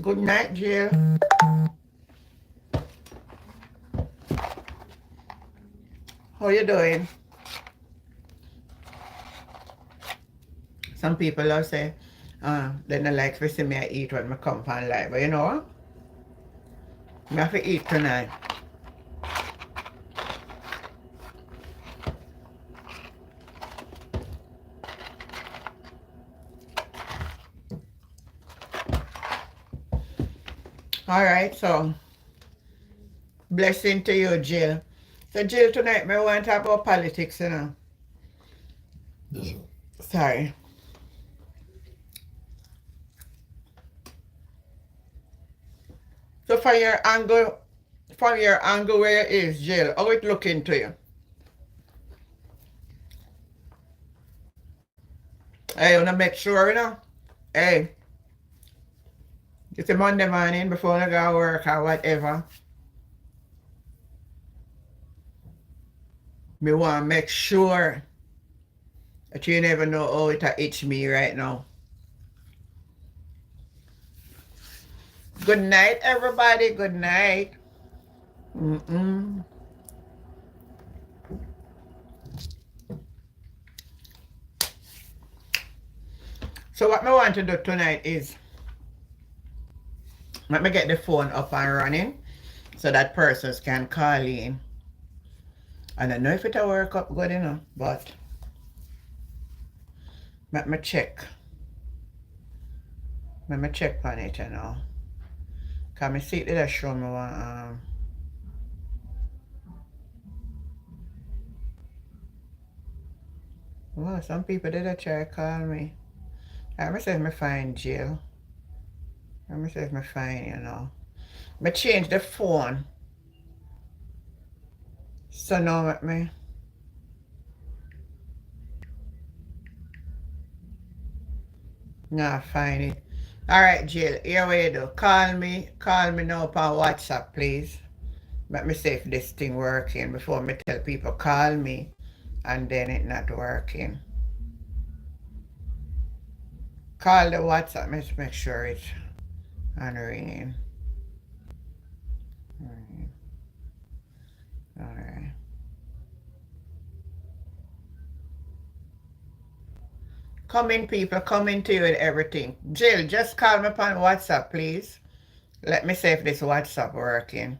Good night, Jill. How you doing? Some people will say, they don't like to see me I eat when I come from live. But you know what? I have to eat tonight. Alright, so blessing to you, Jill. So Jill, tonight I want to talk about politics, you know. Sorry. So from your angle where it is, Jill, how it looking to you? Hey, you wanna make sure, you know? Hey, it's a Monday morning before I go to work or whatever. Me want to make sure that you never know how it itch me right now. Good night, everybody. Good night. Mm-mm. So what I want to do tonight is let me get the phone up and running so that persons can call in. I don't know if it'll work up good enough, but let me check. Let me check on it, you know. Can I see it that show me one well, some people did a try call me. Let me see if I find Jill. Let me see if I find, you know. I change the phone. So now let me. Nah, find it. Alright, Jill, here we do. Call me now on WhatsApp, please. Let me see if this thing working before me tell people call me and then it not working. Call the WhatsApp, let's make sure it's on ringing. Alright. Come in, people, come in to you with everything. Jill, just call me upon WhatsApp, please. Let me see if this WhatsApp working.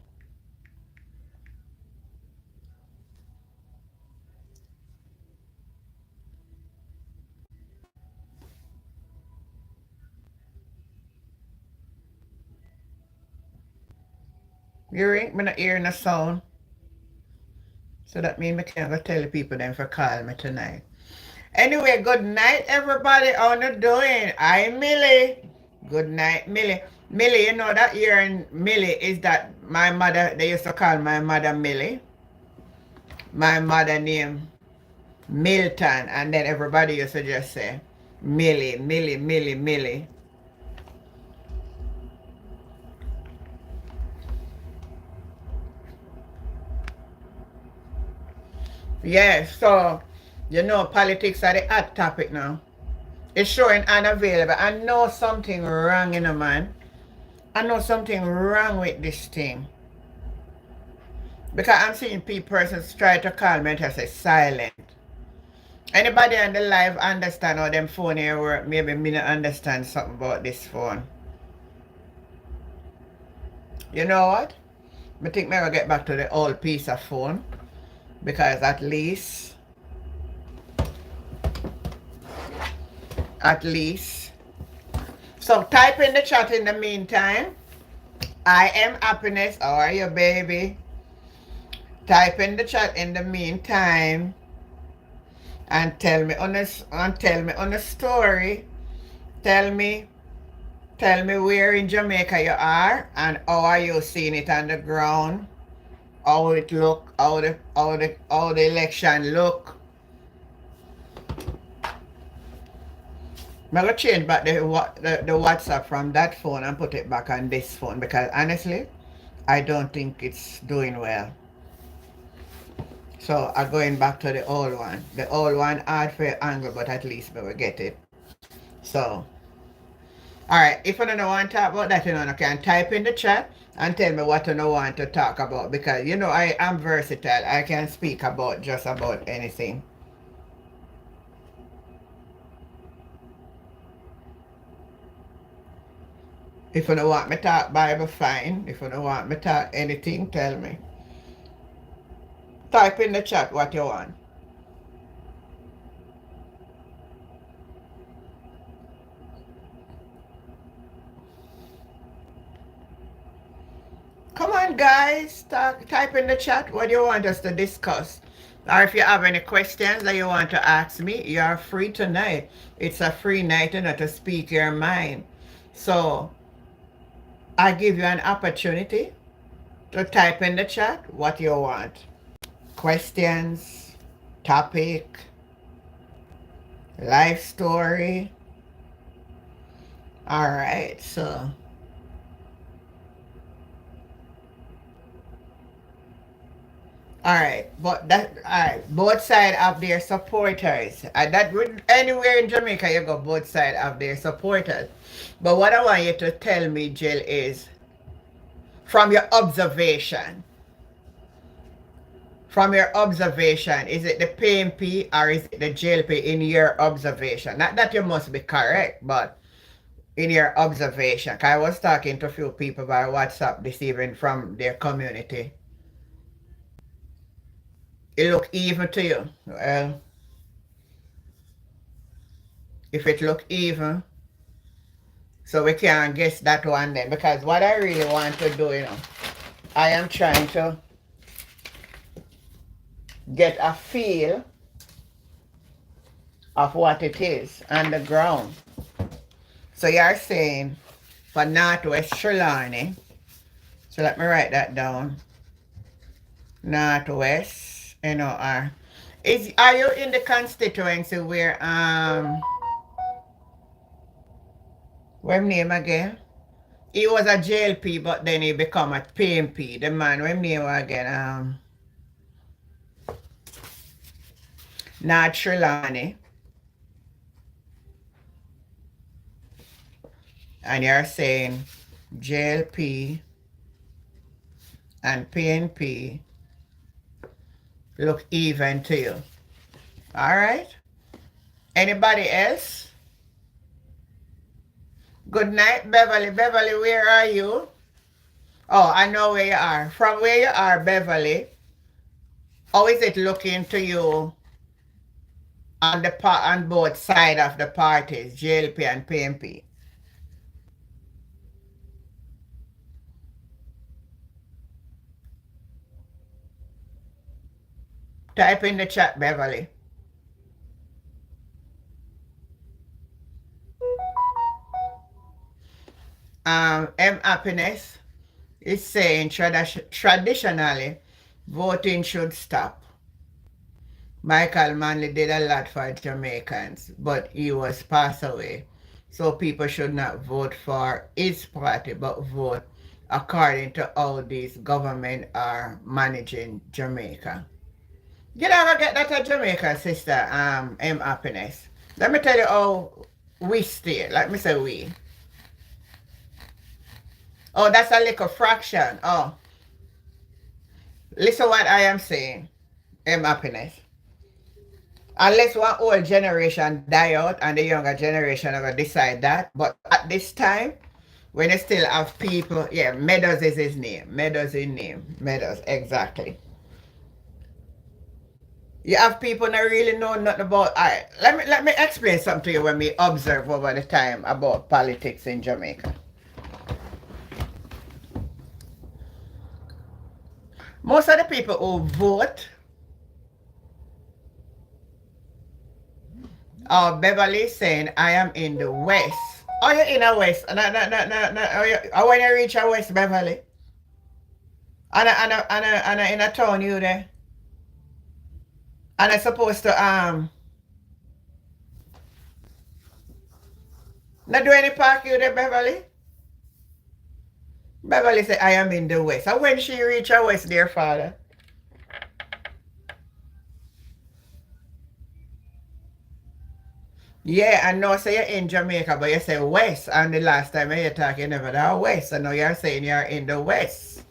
You ring? Me not hearing the sound. So that means I can't go tell the people then for call me tonight. Anyway, good night, everybody. How you doing? I'm Millie. Good night, Millie. Millie, you know that here in Millie is that my mother, they used to call my mother Millie. My mother name Milton, and then everybody used to just say Millie, Millie, Millie, Millie. Yeah, so, you know, politics are the hot topic now. It's showing unavailable. I know something wrong, you know, man. I know something wrong with this thing. Because I'm seeing persons try to call me and I say silent. Anybody on the live understand how them phone here work? Maybe me not understand something about this phone. You know what? I think maybe I'll get back to the old piece of phone. Because at least so type in the chat in the meantime. I am happiness. How are you, baby? Type in the chat in the meantime and tell me on a story. Tell me where in Jamaica you are and how are you seeing it on the ground? How it look, how the election look. I'm gonna change back the WhatsApp from that phone and put it back on this phone because honestly, I don't think it's doing well. So I'm going back to the old one. The old one hard for angle, but at least we will get it. So Alright, if you don't want to talk about that, you can type in the chat and tell me what you want to talk about, because I am versatile. I can speak about just about anything. If you don't want me to talk Bible, fine. If you don't want me to talk anything, tell me. Type in the chat what you want. Come on, guys. Type in the chat what you want us to discuss. Or if you have any questions that you want to ask me, you are free tonight. It's a free night, to speak your mind. So I give you an opportunity to type in the chat what you want. Questions, topic, life story. All right, so all right, but that all right. Both sides have their supporters. That would anywhere in Jamaica you go, both sides have their supporters. But what I want you to tell me, Jill, is from your observation. From your observation, is it the PNP or is it the JLP in your observation? Not that you must be correct, but in your observation. 'Cause I was talking to a few people by WhatsApp this evening from their community. It look even to you. Well, if it look even, so we can't guess that one then. Because what I really want to do, I am trying to get a feel of what it is on the ground. So you're saying for Northwest Trelawney, so let me write that down. Northwest, NOR. Are you in the constituency where what name again? He was a JLP, but then he become a PMP. The man, what name again? North Trelawney. And you're saying JLP and PNP look even to you. All right? Anybody else? Good night, Beverly. Beverly, where are you? Oh, I know where you are. From where you are, Beverly, how is it looking to you on both sides of the parties, JLP and PNP? Type in the chat, Beverly. M Happiness is saying traditionally voting should stop. Michael Manley did a lot for Jamaicans, but he was passed away. So people should not vote for his party, but vote according to how these government are managing Jamaica. You never get that at Jamaica, sister, M Happiness. Let me tell you how we stay. Let me say we. Oh, that's a little fraction. Oh. Listen what I am saying, M Happiness. Unless one old generation die out and the younger generation ever decide that. But at this time, when you still have people, yeah, Meadows is his name. Meadows is name. Meadows, exactly. You have people that really know nothing about. All right, let me explain something to you when we observe over the time about politics in Jamaica. Most of the people who vote Beverly saying, I am in the West. Oh, you're in the West. No. Oh, when you reach a West, Beverly. And in a town you there. And I supposed to not do any park you there, Beverly. Beverly said, I am in the West. And when she reach a West, dear father. Yeah, I know. So you're in Jamaica, but you say West. And the last time you talk, you never know West. So now you're saying you're in the West.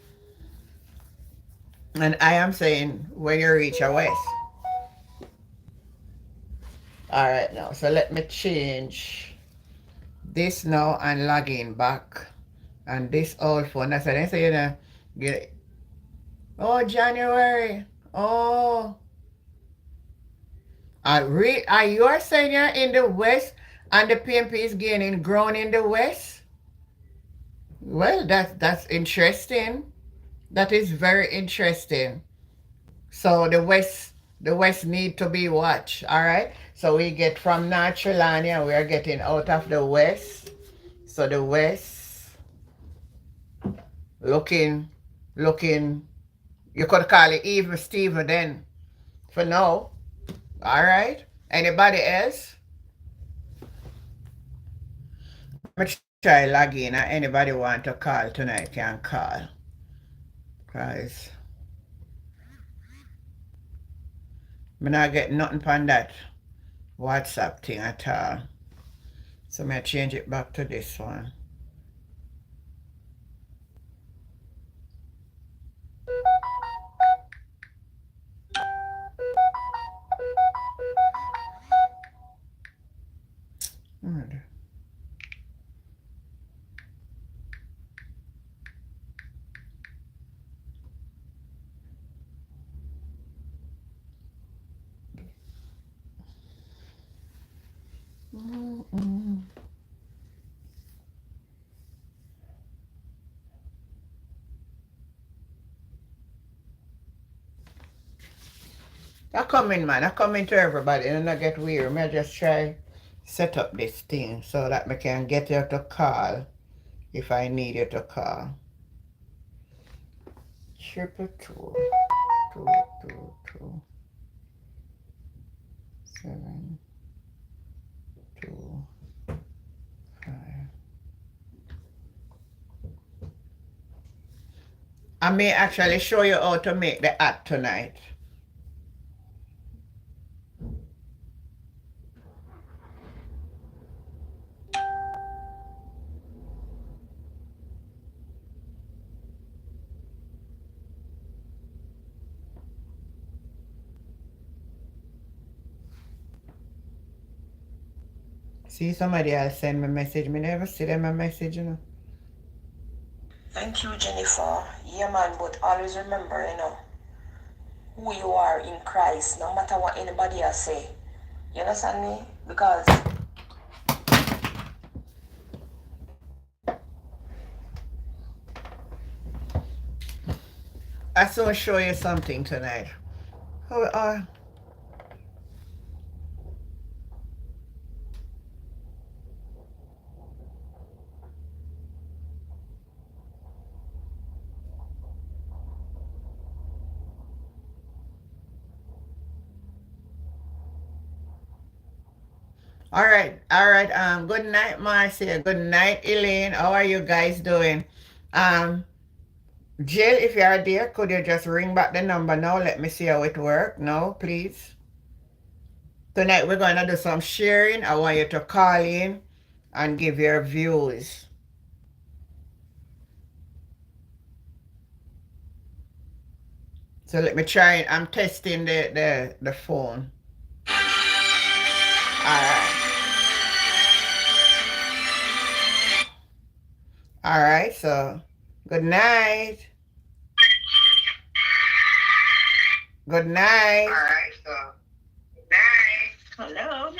And I am saying when you reach a West. All right, now. So let me change this now and log in back. And this old phone. That's what I say, you know. Get, oh, January. Oh. Are you saying you're in the West and the PMP is gaining ground in the West? Well, that's interesting. That is very interesting. So the West need to be watched. All right. So we get from North Carolina, we are getting out of the West. So the West looking, looking. You could call it even Steven then. For now. All right. Anybody else? Let me try log in. Anybody want to call tonight can call. Cause I not get nothing from that WhatsApp thing at all. So I change it back to this one. Hmm. Mm-mm. I come in, man. I come in to everybody and I get weird. I just try set up this thing so that I can get you to call if I need you to call. 222-725. I may actually show you how to make the app tonight. See, somebody else send me a message. Me never see them a message, you know. Thank you, Jennifer. Yeah, man, but always remember, who you are in Christ, no matter what anybody else say. You understand me? Because I saw show you something tonight. Oh, all right, all right. Good night, Marcia. Good night, Elaine. How are you guys doing? Um, Jill, if you are there, could you just ring back the number now? Let me see how it works. No, please. Tonight we're gonna do some sharing. I want you to call in and give your views. So let me try. I'm testing the phone. All right. All right. So good night. Good night. all right, so night. Hello,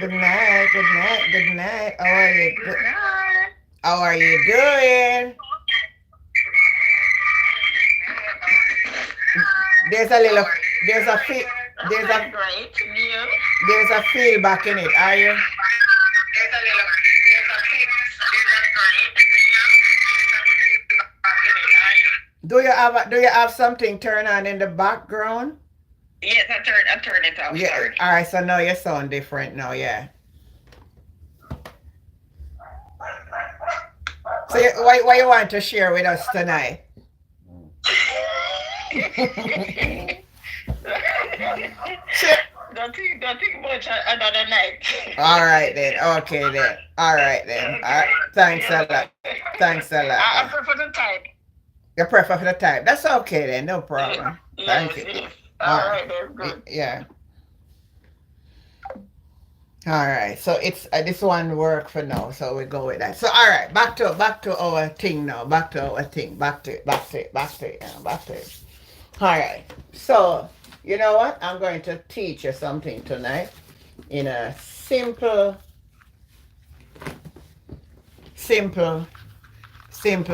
Good night. Good night. Good night. How are you? good night. How are you doing? There's a little. There's a feel. There's a. Great. You? There's a feedback in it. Are you? Do you have something turned on in the background? Yes, I turn it off. Yeah. Sorry. All right. So now you sound different now. Yeah. So what you want to share with us tonight? Share, Don't think much another night. All right then. Okay then. All right then. Okay. Thanks a Yeah. lot. Thanks a lot. I prefer the type. You prefer for the type. That's okay then. No Yeah. problem. Thank Yes, you. yes. All All right. right, that's good. Yeah. All right. So it's this one work for now. So we go with that. So all right. Back to our thing now. Back to our thing. Back to it. Back to it. All right. So you know what? I'm going to teach you something tonight in a simple, simple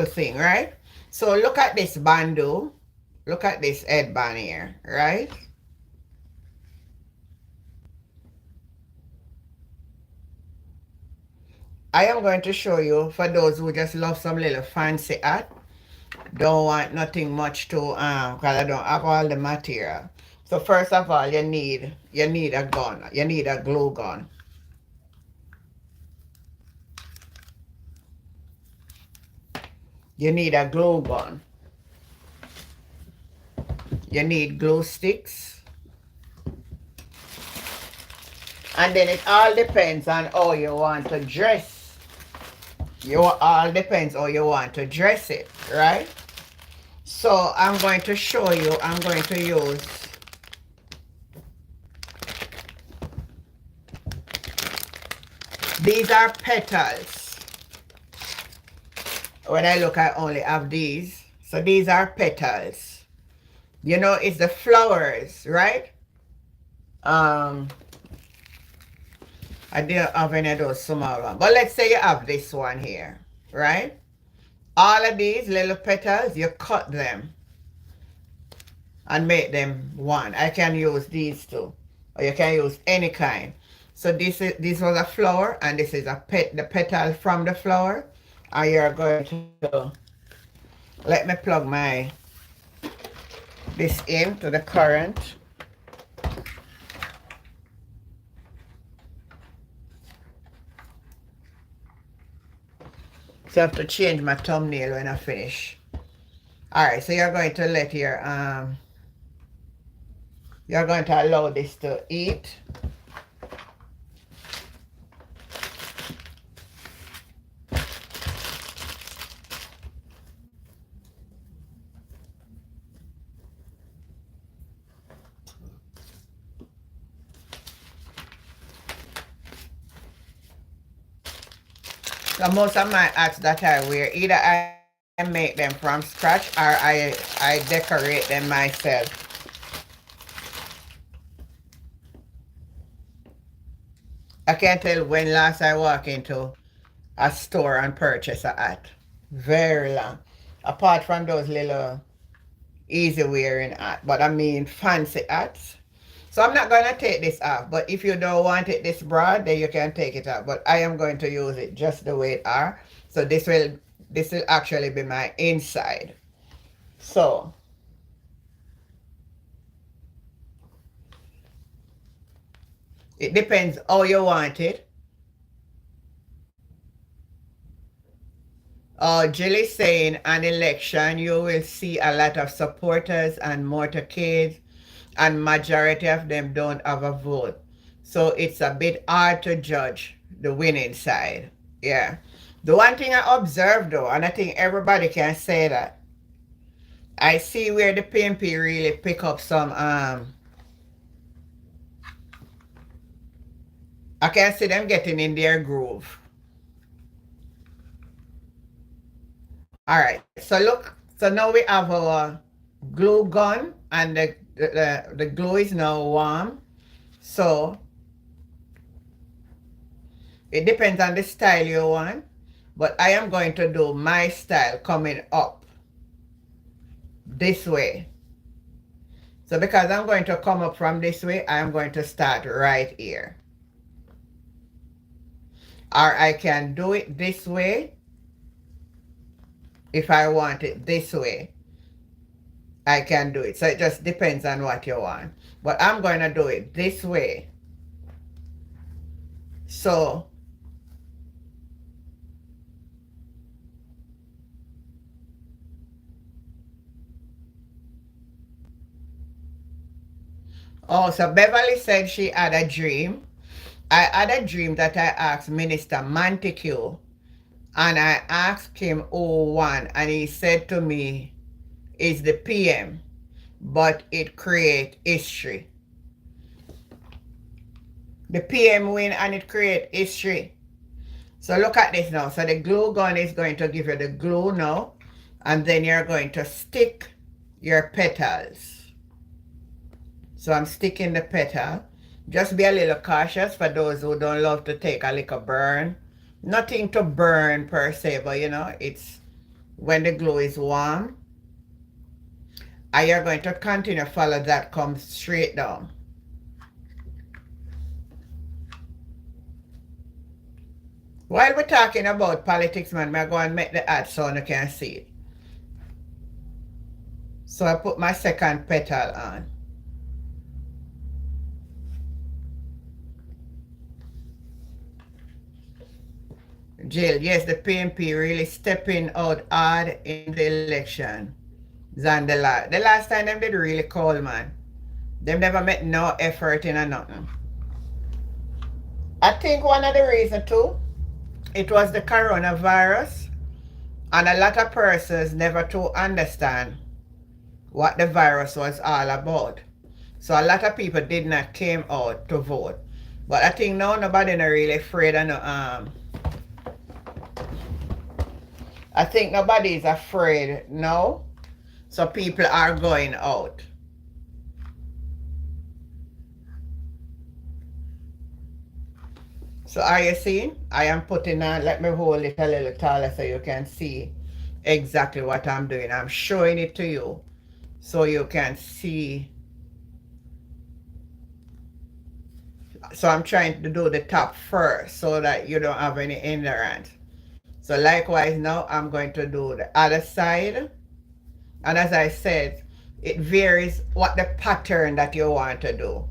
thing, right? So look at this bandu. Look at this headband here, right? I am going to show you for those who just love some little fancy art. Don't want nothing much to because I don't have all the material. So first of all, you need a gun. You need a glue gun. You need a glue gun. You need glue sticks. And then it all depends on how you want to dress. You all depends how you want to dress it, right? So I'm going to show you, I'm going to use these are petals. When I look, I only have these. So these are petals. You know, it's the flowers, right? I didn't have any of those small ones. But let's say you have this one here, right? All of these little petals, you cut them and make them one. I can use these two. Or you can use any kind. So this was a flower and this is the petal from the flower. And you're going to let me plug this in to the current. So I have to change my thumbnail when I finish. Alright, so you're going to let you're going to allow this to eat. So most of my hats that I wear, either I make them from scratch or I decorate them myself. I can't tell when last I walk into a store and purchase a hat. Very long. Apart from those little easy wearing hat, but I mean fancy hats. So I'm not gonna take this off, but if you don't want it this broad, then you can take it off. But I am going to use it just the way it are. So this will actually be my inside. So it depends how you want it. Jill is saying an election, you will see a lot of supporters and motorcades, and majority of them don't have a vote. So it's a bit hard to judge the winning side. Yeah. The one thing I observed though, and I think everybody can say that, I see where the PNP really pick up some I can see them getting in their groove. All right. So look, so now we have our glue gun and the glue is now warm. So it depends on the style you want, but I am going to do my style coming up this way. So because I'm going to come up from this way, I am going to start right here. Or I can do it this way if I want it this way. I can do it. So it just depends on what you want. But I'm going to do it this way. So Oh, so Beverly said she had a dream. I had a dream that I asked Minister Montague, and I asked him oh one, and he said to me, it's the PM, but it create history. The PM win and it create history. So look at this now. So the glue gun is going to give you the glue now, and then you're going to stick your petals. So I'm sticking the petal. Just be a little cautious for those who don't love to take a little burn. Nothing to burn per se, but you know, it's when the glue is warm. And you're going to continue to follow that, come straight down. While we're talking about politics, man, I'm going to make the ad so you can see it. So I put my second petal on. Jill, yes, the PNP really stepping out hard in the election than the last. The last time them did really call, man. Them never met no effort in a nothing. I think one of the reasons too, it was the coronavirus, and a lot of persons never to understand what the virus was all about. So a lot of people did not came out to vote. But I think now nobody not really afraid of no I think nobody is afraid now. So people are going out. So are you seeing? I am putting on, let me hold it a little taller so you can see exactly what I'm doing. I'm showing it to you so you can see. So I'm trying to do the top first so that you don't have any hindrance. So likewise now I'm going to do the other side. And as I said, it varies what the pattern that you want to do.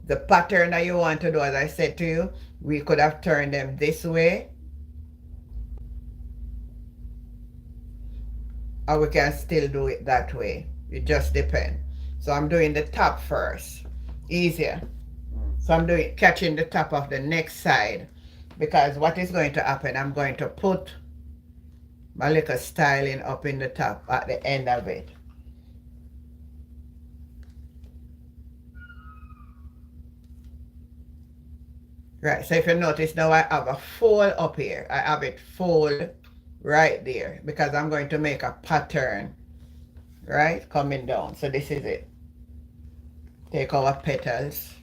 The pattern that you want to do, as I said to you, we could have turned them this way, or we can still do it that way. It just depends. So I'm doing the top first. Easier. So I'm doing catching the top of the next side, because what is going to happen, I'm going to put my little styling up in the top at the end of it. Right, so if you notice now I have a fold up here. I have it fold right there because I'm going to make a pattern, right, coming down. So this is it. Take our petals.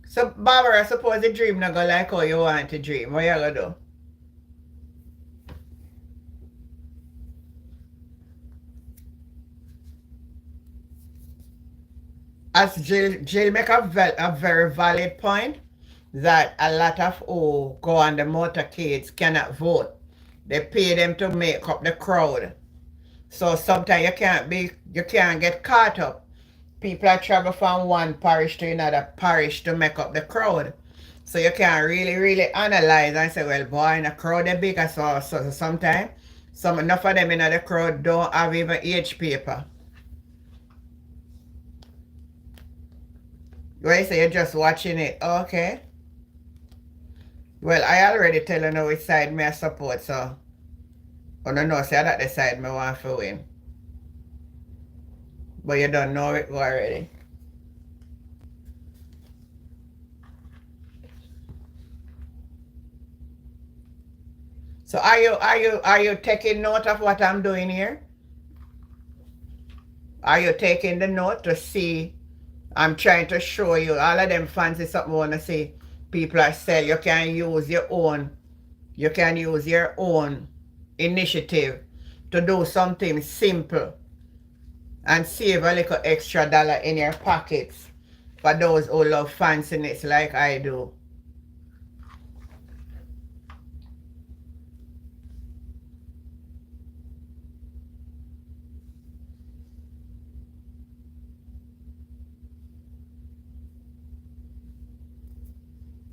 So Barbara, suppose the dream not go like how you want to dream. What you gonna do? As Jill make a very valid point that a lot of who go on the motorcades cannot vote. They pay them to make up the crowd. So sometimes you can't get caught up. People are travel from one parish to another parish to make up the crowd. So you can't really analyze and say, well, boy, in the crowd they bigger, so sometimes enough of them in the crowd don't have even age paper. Well, you say you're just watching it. Okay. Well, I already tell you now which side me I support, so I don't know, say that the side me want to win. But you don't know it already. So are you taking note of what I'm doing here? Are you taking the note to see? I'm trying to show you all of them fancy something I wanna see. People are saying you can use your own. You can use your own initiative to do something simple and save a little extra dollar in your pockets for those who love fanciness like I do.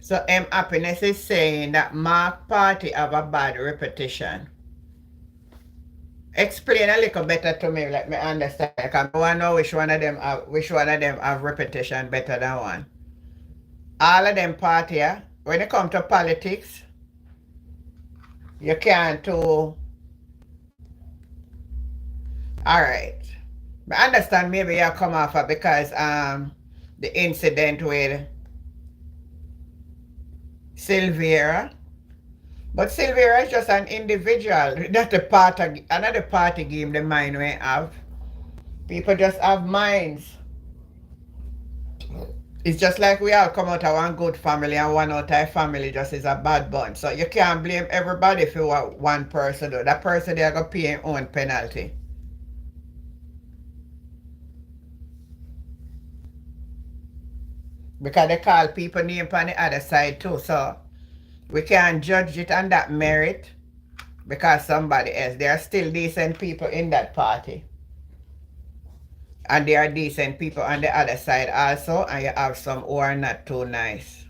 So M Happiness is saying that Mark Party have a bad repetition. Explain a little better to me, let me understand. Because I want to know which one of them have repetition better than one. All of them party, yeah? When it comes to politics, you can't do. Alright. I understand maybe you come off of because the incident with Silvera. But Silvera is just an individual. That's another party game the mind we have. People just have minds. It's just like we all come out of one good family and one out of a family just is a bad bunch. So you can't blame everybody for what one person do. That person they are going to pay their own penalty. Because they call people name on the other side too. So we can't judge it on that merit because somebody else. There are still decent people in that party. And there are decent people on the other side also. And you have some who are not too nice.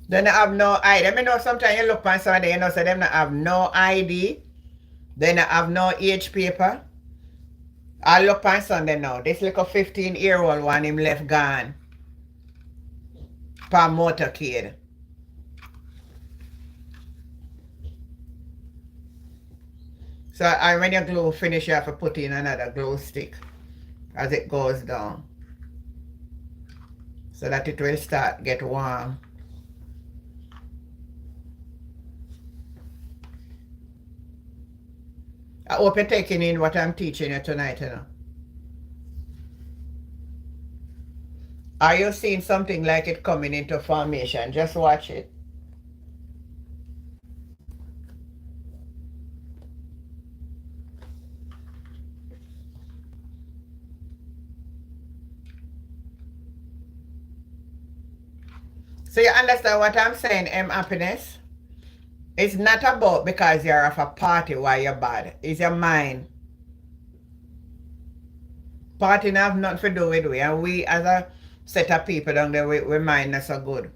They don't have no ID. I mean, know sometimes you look on somebody, you know, so them not have no ID. They don't have no age paper. I look on Sunday now. This little 15-year-old one, him left gone. For motorcade. So when your glue finish, you have to put in another glue stick as it goes down. So that it will start get warm. I hope you're taking in what I'm teaching you tonight, you know. Are you seeing something like it coming into formation? Just watch it. So you understand what I'm saying, M Happiness? It's not about because you're of a party why you're bad. It's your mind. Party have nothing to do with we. And we as a set of people down there, we mind not so good.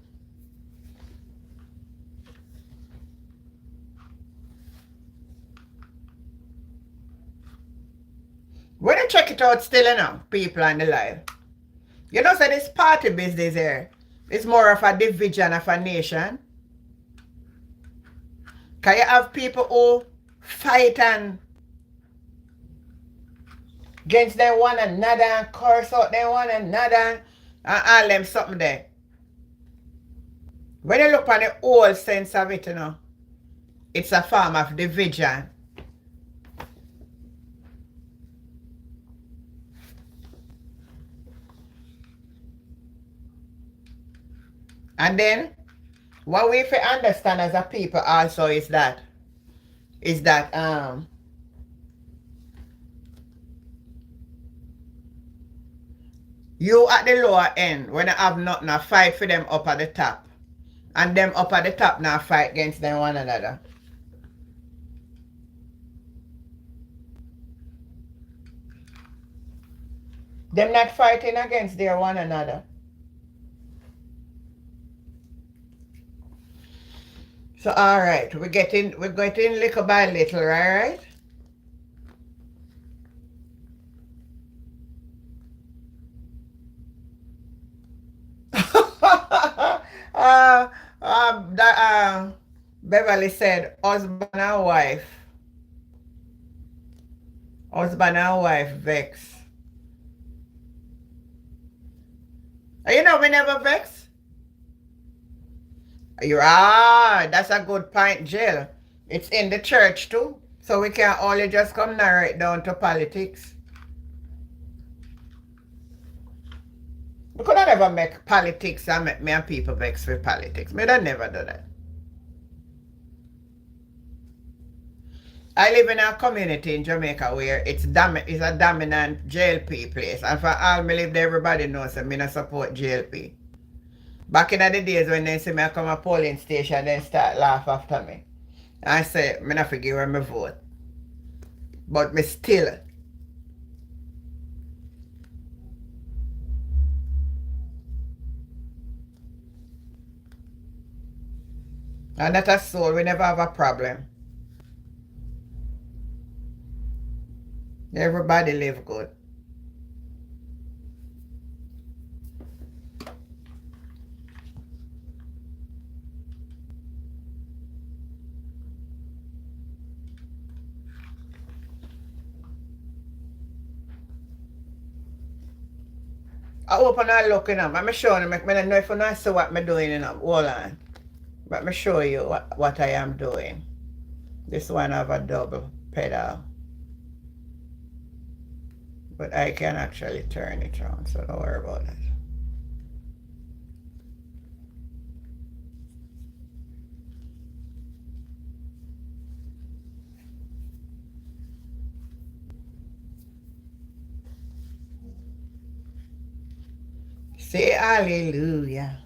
When you check it out still, you know, people on the live. You know, so this party business here, it's more of a division of a nation. Can you have people who fight and against them one another and curse out them one another and all them something there. When you look on the whole sense of it, you know, it's a form of division. And then what we have to understand as a people also is that you at the lower end, when you have nothing, I fight for them up at the top. And them up at the top now fight against them one another. Them not fighting against their one another. So alright, we're getting little by little, right? Beverly said, husband and wife. Husband and wife vex. You know we never vex? That's a good point, Jill. It's in the church too. So we can't only just come narrow it down to politics. We could never make politics and make me and people vex with politics. Me don't never do that. I live in a community in Jamaica where it's a dominant JLP place. And for all me live there, everybody knows that I don't support JLP. Back in the days when they see me come a polling station, they start laugh after me. I say, I not forgive where me vote. But me still And not a soul, we never have a problem. Everybody live good. I open and look, you know. I'm showing you. I don't know if you not see what I'm doing, you know. Hold on. Let me show you what I am doing. This one have a double pedal. But I can actually turn it on, so don't worry about that. Say hallelujah.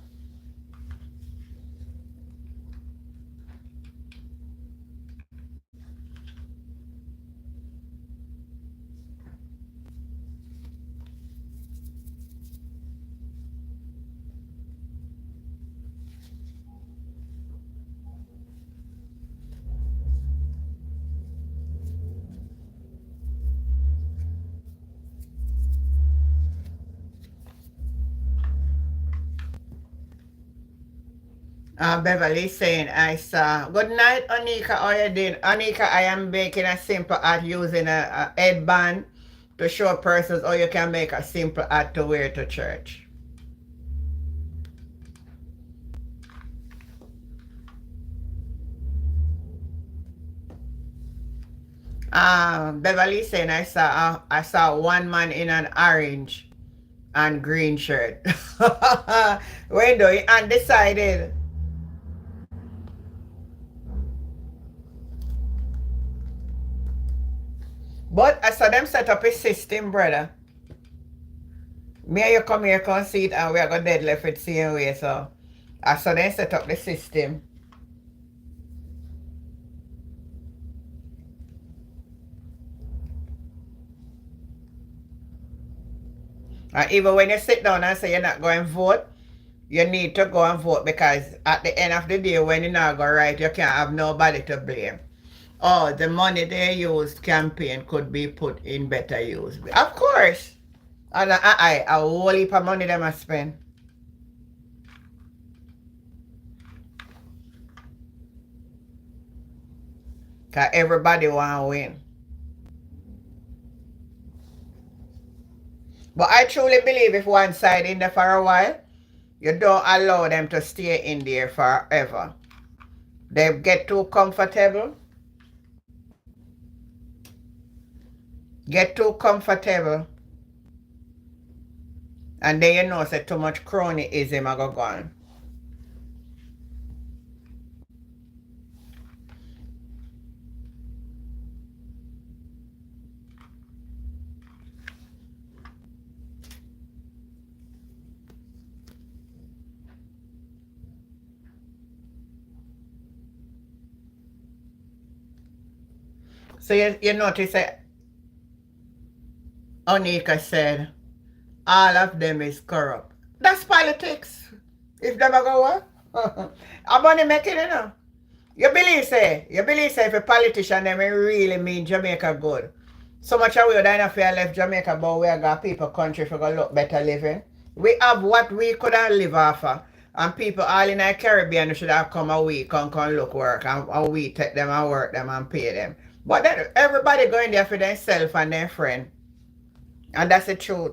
Beverly saying, I saw. Good night, Anika. How you doing? Anika, I am making a simple art using a headband to show persons how you can make a simple art to wear to church. Beverly saying, I saw one man in an orange and green shirt. Window undecided. But I saw them set up a system, brother. Me and you come here, come see it, and we are going to deadlift it same way. So I saw them set up the system. And even when you sit down and say you're not going to vote, you need to go and vote, because at the end of the day, when you're not going right, you can't have nobody to blame. Oh, the money they used campaign could be put in better use. Of course. And a whole heap of money them I spend. Because everybody want to win. But I truly believe if one side in there for a while, you don't allow them to stay in there forever. They get too comfortable. Get too comfortable. And then you know, say too much cronyism I go on. So you notice that Onika said, all of them is corrupt. That's politics. If them a go what? I'm only making it, you know. You believe say if a politician them really mean Jamaica good. So much of we don't feel left Jamaica, but we got people country for go look better living. We have what we could have live off of. And people all in the Caribbean should have come a week and come look work, and we take them and work them and pay them. But then everybody going there for themselves and their friend. And that's the truth.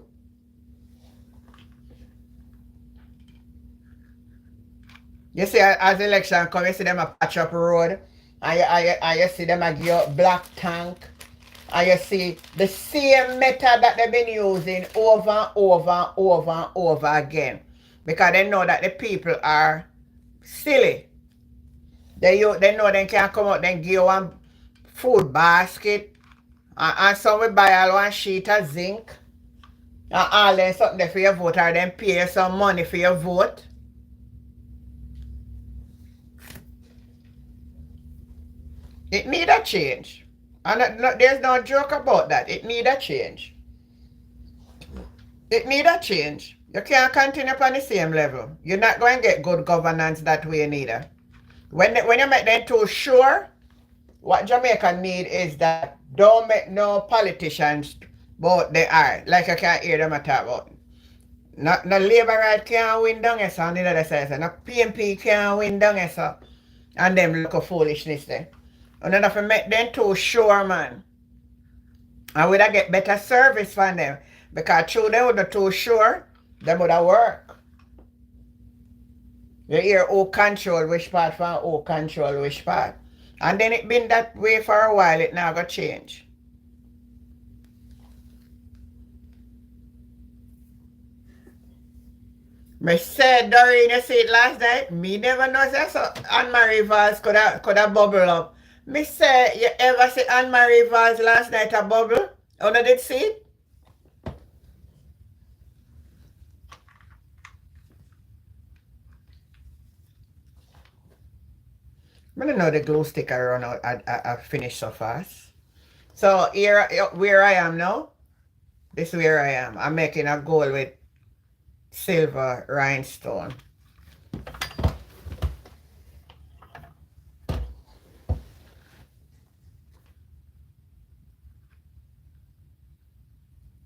You see, as election come, you see them a patch up road, and you see them a give up black tank, and you see the same method that they've been using over and over and over and over again. Because they know that the people are silly. They know they can come out and give one food basket, and some will buy all one sheet of zinc, and all them something there for your vote, or them pay you some money for your vote. It need a change. And there's no joke about that. It need a change. It need a change. You can't continue upon the same level. You're not going to get good governance that way neither. When you make them too sure, what Jamaica need is that don't make no politicians, but they are. Like I can't hear them at talk about. Not no Labour right can't win down here, so on the other side. So no PMP can't win down here, so. And them look of foolishness there. And then if you make them too sure, man. And we'd get better service from them. Because through them with the too sure, them would have work. You hear who control which part from who control which part. And then it been that way for a while, it now got change. Me said, Doreen, you see it last night? Me never know that so Anne-Marie Valls could have bubble up. Me say, you ever see Anne-Marie Valls last night a bubble? You know did see it? I don't know the glue sticker run out. I finished so fast. So here, where I am now, this is where I am. I'm making a goal with silver rhinestone.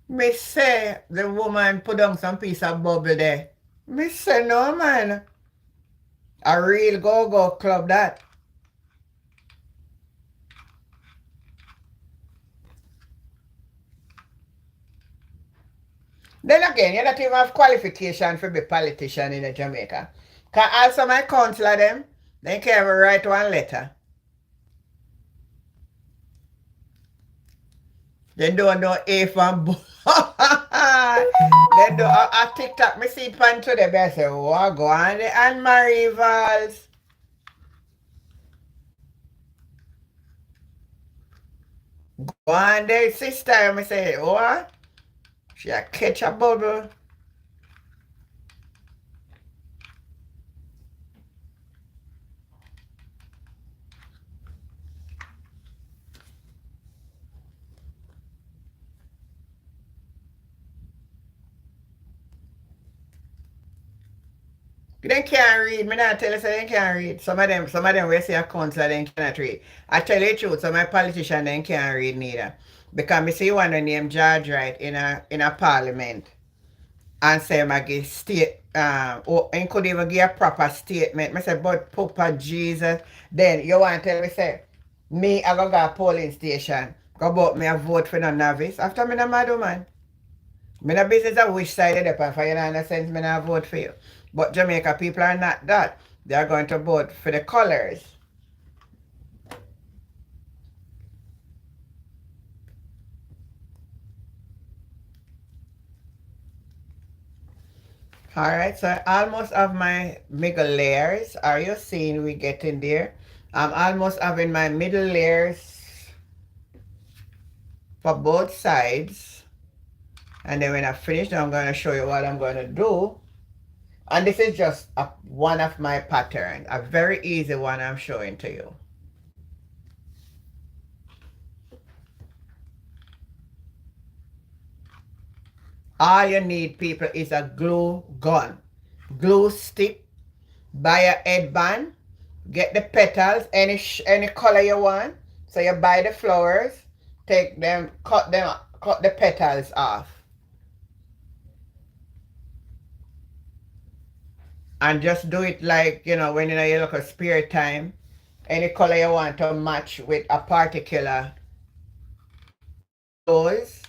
Me say the woman put on some piece of bubble there. Me say no man. A real go-go club that. Then again, you don't even have qualification for be politician in Jamaica. Cause also my councillor them, they can't even write one letter. They don't know if and B. They do a TikTok. Me see it pan today, but I say, oh, go on the Anne-Marie Valls. Go on the sister. Me say, oh, she a catch a bubble. They can't read. Me not tell you say they can't read. Some of them will say a councillor they cannot read. I tell you the truth, some of my politicians they can't read neither. Because me see one named George Wright in a parliament and say I give state and could even give a proper statement. I say, but Papa Jesus, then you want to tell me say me I go a polling station. Go about me a vote for no novice. After me no mad man. Me no business of which side of the for you know sense me not vote for you. But Jamaica people are not that. They are going to vote for the colors. Alright, so I almost have my middle layers. Are you seeing we getting there? I'm almost having my middle layers for both sides. And then when I finish, I'm going to show you what I'm going to do. And this is just one of my patterns, a very easy one I'm showing to you. All you need, people, is a glue gun. Glue stick, buy a headband, get the petals, any color you want. So you buy the flowers, take them, cut the petals off. And just do it like, you know, when you know you look at spare time, any color you want to match with a particular rose.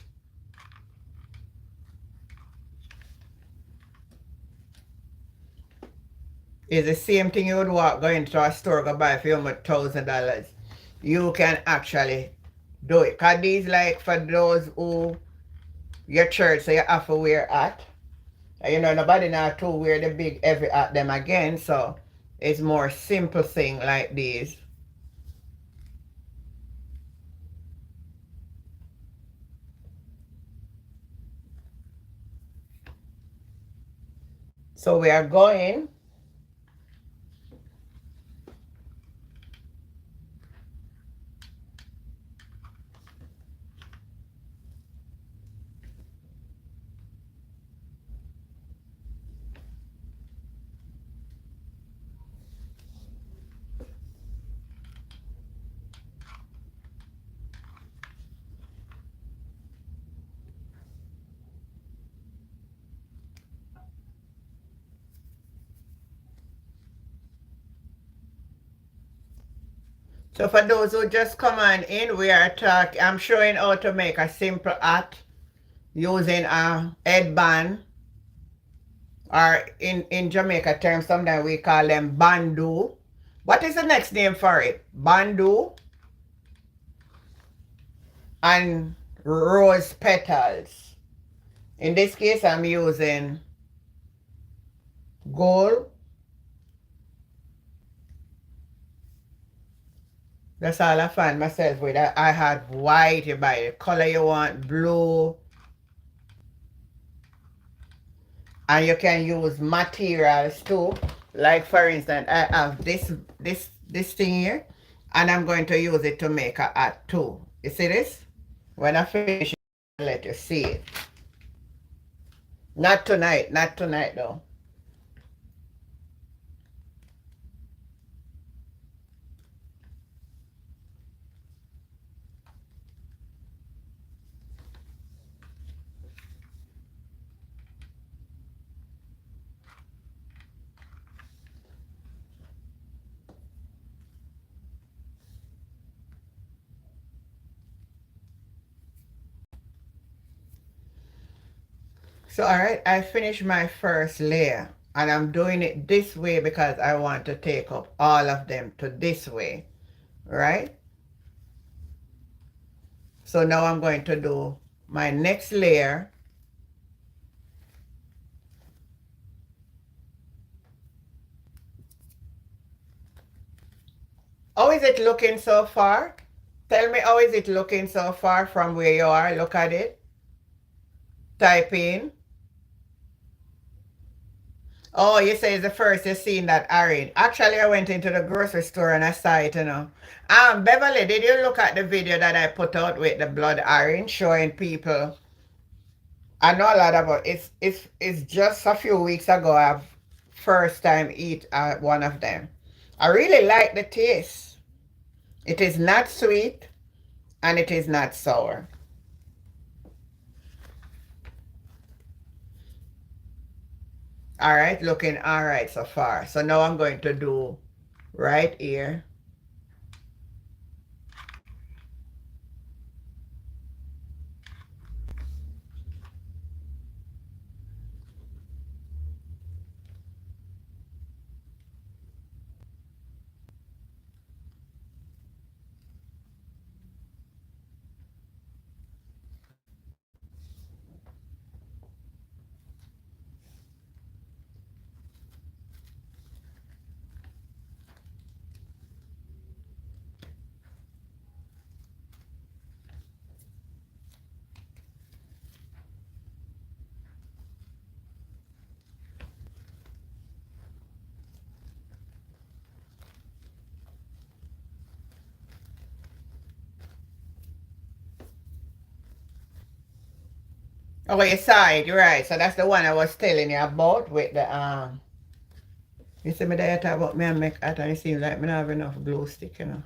It's the same thing you would go into a store, go buy for $1,000. You can actually do it. Because these like for those who your church, so you have to wear hat. You know, nobody now to wear the big heavy hat them again, so it's more simple thing like these. So we are going So for those who just come on in, I'm showing how to make a simple hat using a headband, or in Jamaica terms, sometimes we call them bandu. What is the next name for it? Bandu and rose petals. In this case, I'm using gold. That's all I find myself with. I had white, you buy the color you want, blue. And you can use materials too. Like for instance, I have this thing here, and I'm going to use it to make a hat too. You see this? When I finish, I'll let you see it. Not tonight though. So all right, I finished my first layer, and I'm doing it this way because I want to take up all of them to this way, right? So now I'm going to do my next layer. How is it looking so far? Tell me, how is it looking so far from where you are? Look at it. Type in. Oh, you say it's the first you've seen that orange. Actually, I went into the grocery store and I saw it, you know. Beverly, did you look at the video that I put out with the blood orange showing people? I know a lot about it. It's just a few weeks ago I've first time eat one of them. I really like the taste. It is not sweet and it is not sour. All right, looking all right so far. So now I'm going to do right here. Oh, you saw it, you're right. So that's the one I was telling you about with the you see me there talk about me and make hat, and it seems like me not have enough glue stick, you know.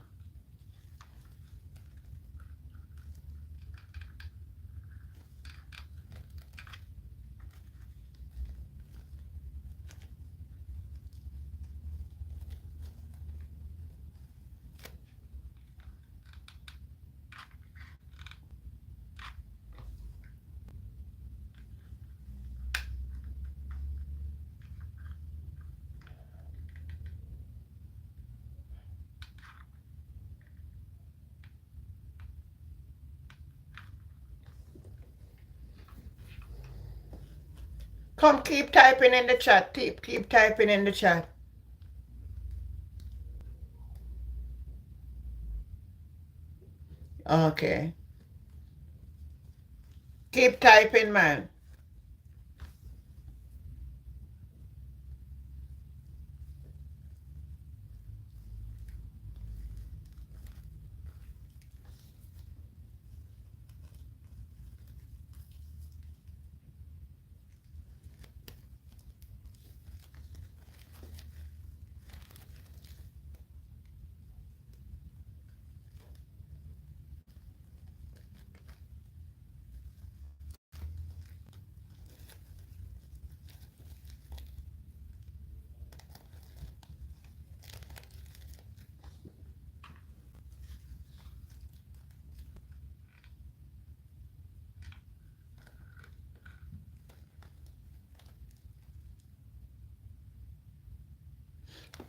Come, keep typing in the chat. Keep typing in the chat. Okay. Keep typing, man.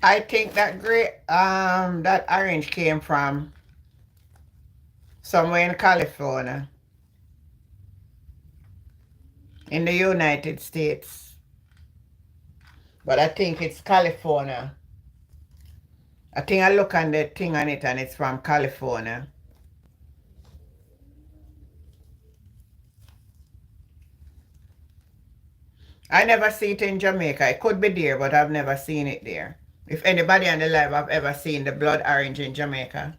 I think that that orange came from somewhere in California, in the United States. But I think it's California. I think I look on the thing on it and it's from California. I never see it in Jamaica. It could be there, but I've never seen it there. If anybody on the live have ever seen the blood orange in Jamaica.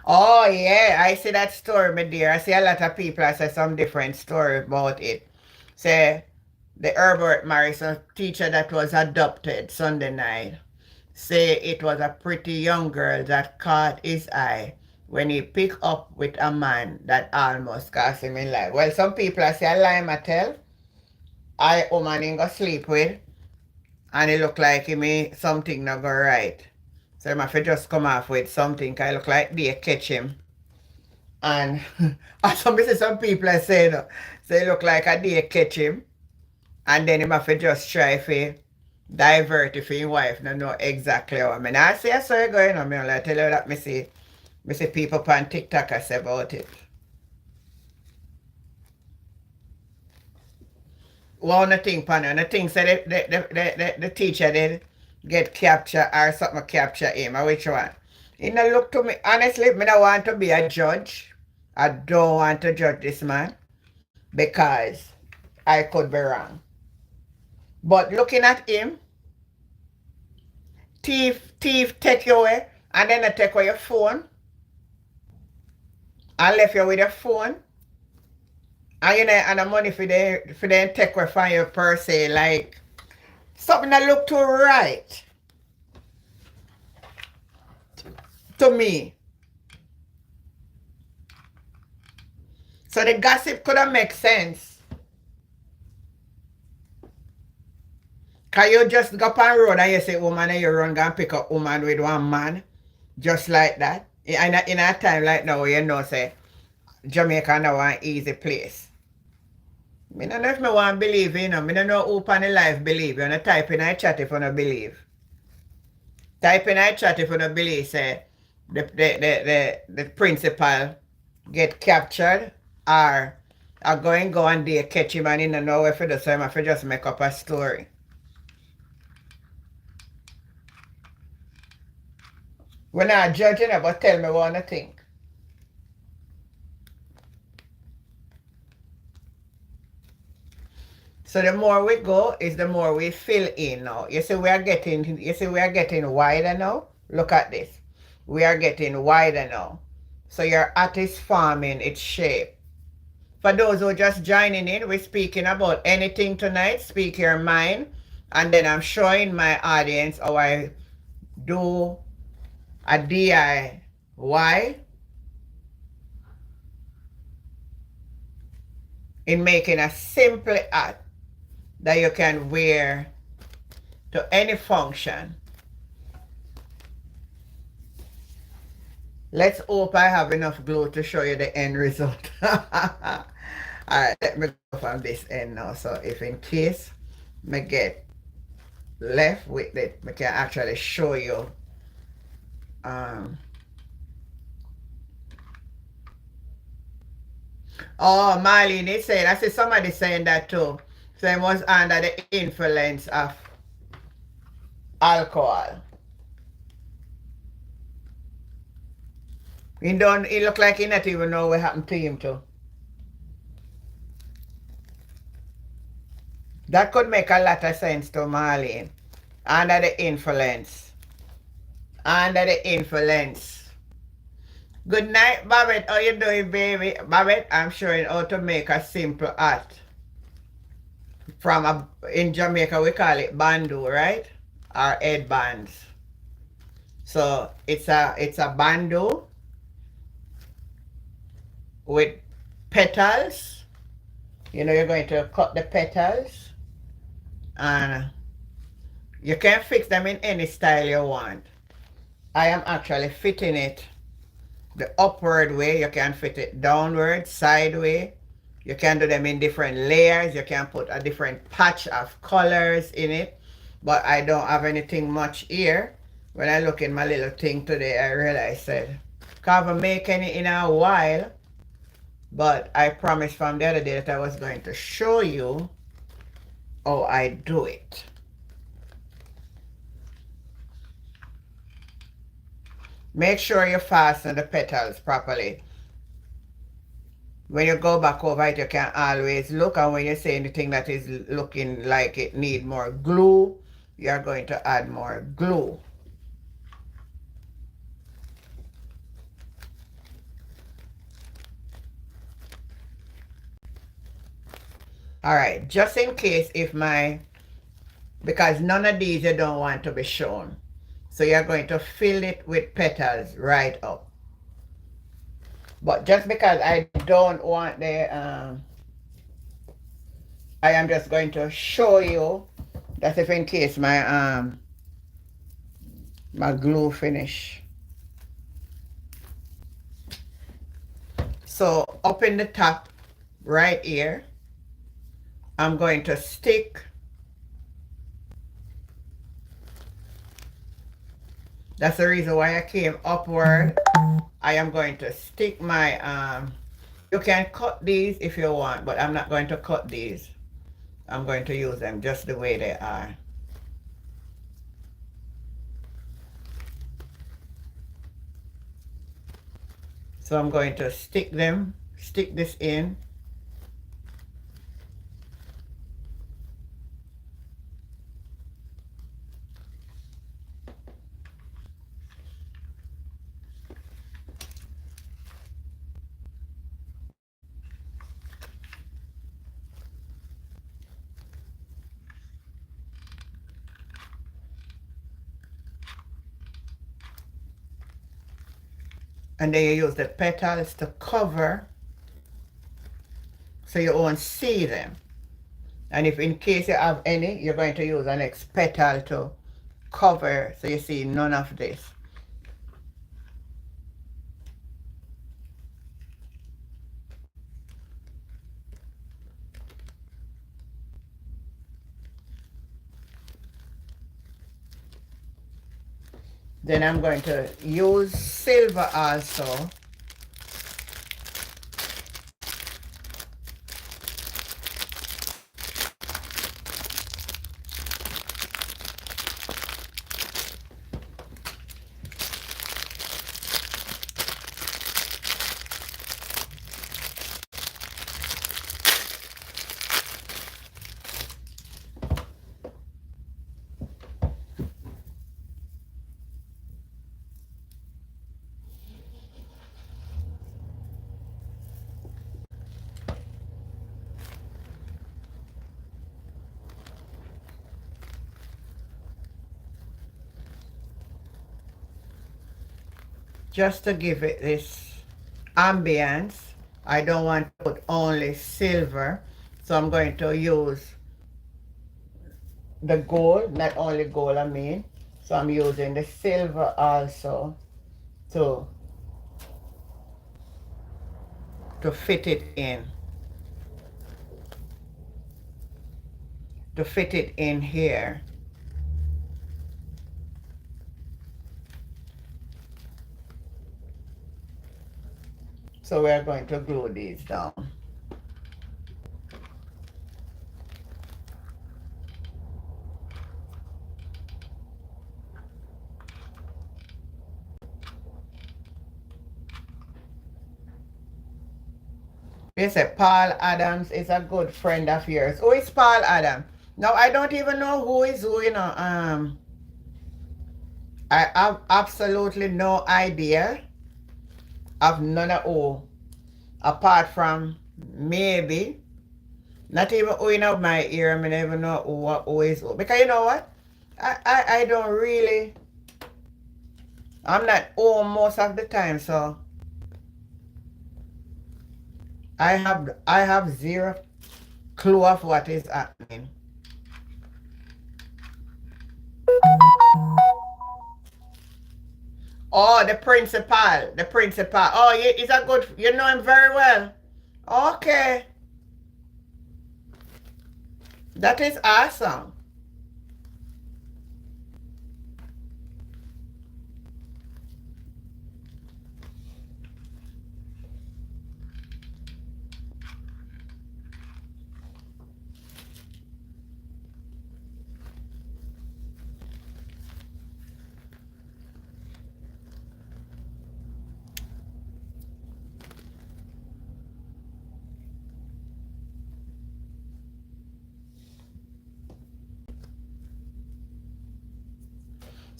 Oh yeah, I see that story, my dear. I see a lot of people I say some different story about it. Say the Herbert Morrison teacher that was adopted Sunday night. Say it was a pretty young girl that caught his eye when he picked up with a man that almost cost him in life. Well, some people I say I lie my tell. I woman him go sleep with and it look like he may something not go right. So I have to just come off with something because it look like they catch him. And some people are saying, say look like a day catch him. And then him have to just try to divert it for his wife. Don't know exactly how. I mean, I see I saw it going on. I tell you that me see people on TikTok I say about it. One thing, Pan, and the thing said the teacher did get captured or something capture him, or which one? It no look to me, honestly, me don't want to be a judge. I don't want to judge this man because I could be wrong. But looking at him, thief take you away and then they take away your phone and left you with your phone. And you know, and the money for them take away from you per se, like something that look too right to me. So the gossip could have make sense. Cause you just go on road and you say woman and you run go and pick up woman with one man. Just like that. In a time like now you know say Jamaica now one easy place. I don't know if I want to believe, you know. I don't know who on the life believe. You know, type in a chat if you don't believe. Type in a chat if you don't believe, say, the principal get captured or are going go and they catch him and he don't know if it does, so I have to just make up a story. We're not judging it, but tell me what you think. So the more we go is the more we fill in now. You see we are getting wider now. Look at this. We are getting wider now. So your artist forming its shape. For those who are just joining in, we're speaking about anything tonight. Speak your mind. And then I'm showing my audience how I do a DIY in making a simple art that you can wear to any function. Let's hope I have enough glue to show you the end result. Alright, let me go from this end now. So if in case I get left with it, I can actually show you oh, Marlene is saying, I see somebody saying that too. So it was under the influence of alcohol. He look like he not even know what happened to him too. That could make a lot of sense to Marlene. Under the influence. Under the influence. Good night, Babette. How you doing, baby? Babette, I'm showing how to make a simple art. In Jamaica, we call it bandu, right? Or headbands. So it's a bandu with petals. You know, you're going to cut the petals. And you can fix them in any style you want. I am actually fitting it the upward way. You can fit it downward, sideways. You can do them in different layers. You can put a different patch of colors in it. but I don't have anything much here. When I look in my little thing today, I realized that I haven't make any in a while, but I promised from the other day that I was going to show you how I do it. Make sure you fasten the petals properly. When you go back over it, you can always look, and when you see anything that is looking like it need more glue, you are going to add more glue. All right, just in case because none of these you don't want to be shown. So you're going to fill it with petals right up. But just because I don't want I am just going to show you that if in case my glue finish. So up in the top right here, I'm going to stick. That's the reason why I came upward. I am going to stick my, you can cut these if you want, but I'm not going to cut these. I'm going to use them just the way they are. So I'm going to stick this in. And then you use the petals to cover so you won't see them. And if in case you have any, you're going to use the next petal to cover so you see none of this. Then I'm going to use silver also. Just to give it this ambience. I don't want to put only silver, so I'm going to use the gold, not only gold I mean. So I'm using the silver also to fit it in. To fit it in here. So we're going to glue these down. They say Paul Adams is a good friend of yours. Who is Paul Adams? No, I don't even know who is who, you know. I have absolutely no idea of none of who, apart from maybe, not even who in my ear, I never know who is who. Because you know what? I don't really, I'm not home most of the time, so I have zero clue of what is happening. Oh, the principal. The principal. Oh, he's a good, you know him very well. Okay. That is awesome.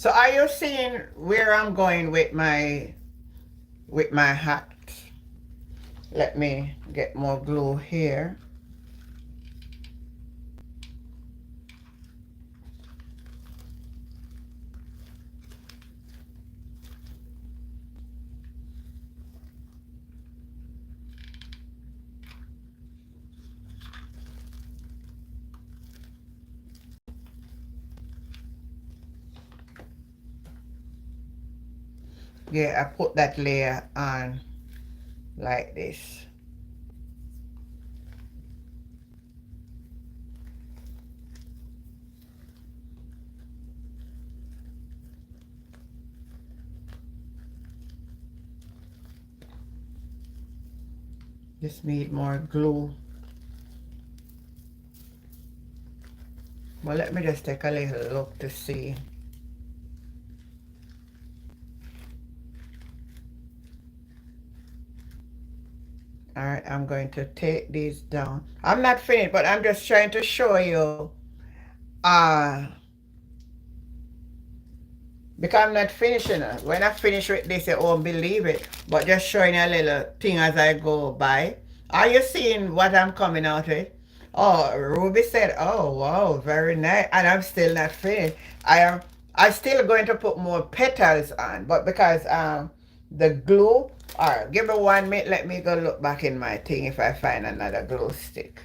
So are you seeing where I'm going with my hat? Let me get more glue here. Yeah, I put that layer on like this. Just need more glue. Well, let me just take a little look to see. All right, I'm going to take these down. I'm not finished, but I'm just trying to show you, uh, because I'm not finishing it. When I finish with this, you won't believe it, but just showing you a little thing as I go by. Are you seeing what I'm coming out with? Oh, Ruby said, oh, wow, very nice. And I'm still not finished. I'm still going to put more petals on, but because the glue, all right, give me 1 minute. Let me go look back in my thing if I find another glue stick.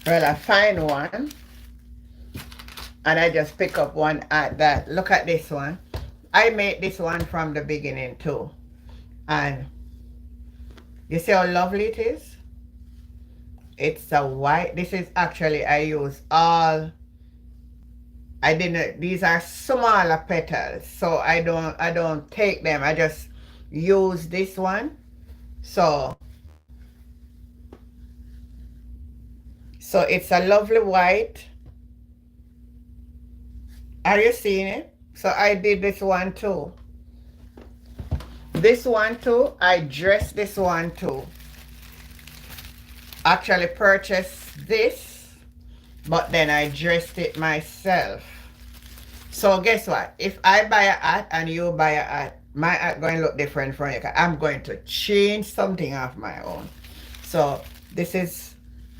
Well, I find one, and I just pick up one at that. Look at this one. I made this one from the beginning too. And you see how lovely it is? It's a white. This is actually, I use all, I didn't, these are smaller petals. So I don't take them. I just use this one. So it's a lovely white. Are you seeing it? So I did this one too. This one too, I dressed this one too. Actually purchased this, but then I dressed it myself. So guess what? If I buy a hat and you buy a hat, my hat going to look different from you. I'm going to change something of my own. So this is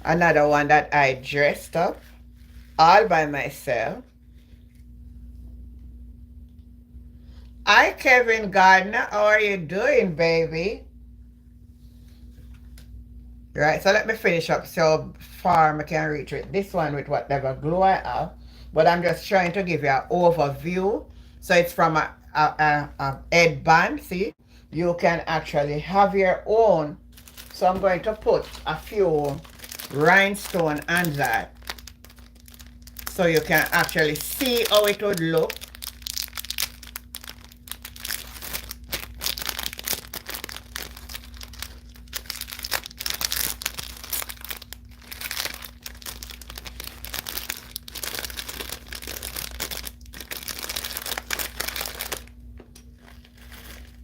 another one that I dressed up all by myself. Hi, Kevin Gardner. How are you doing, baby? Right, so let me finish up so far I can reach it. This one with whatever glue I have. But I'm just trying to give you an overview. So it's from a headband, see? You can actually have your own. So I'm going to put a few rhinestone on that. So you can actually see how it would look.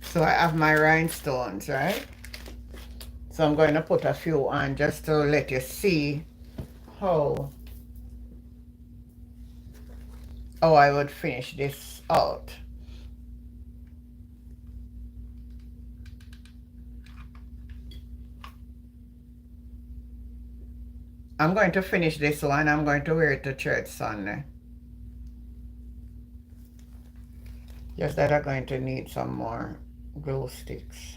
So I have my rhinestones, right? So I'm going to put a few on just to let you see how I would finish this out. I'm going to finish this one. I'm going to wear it to church Sunday. Just that I'm going to need some more glue sticks.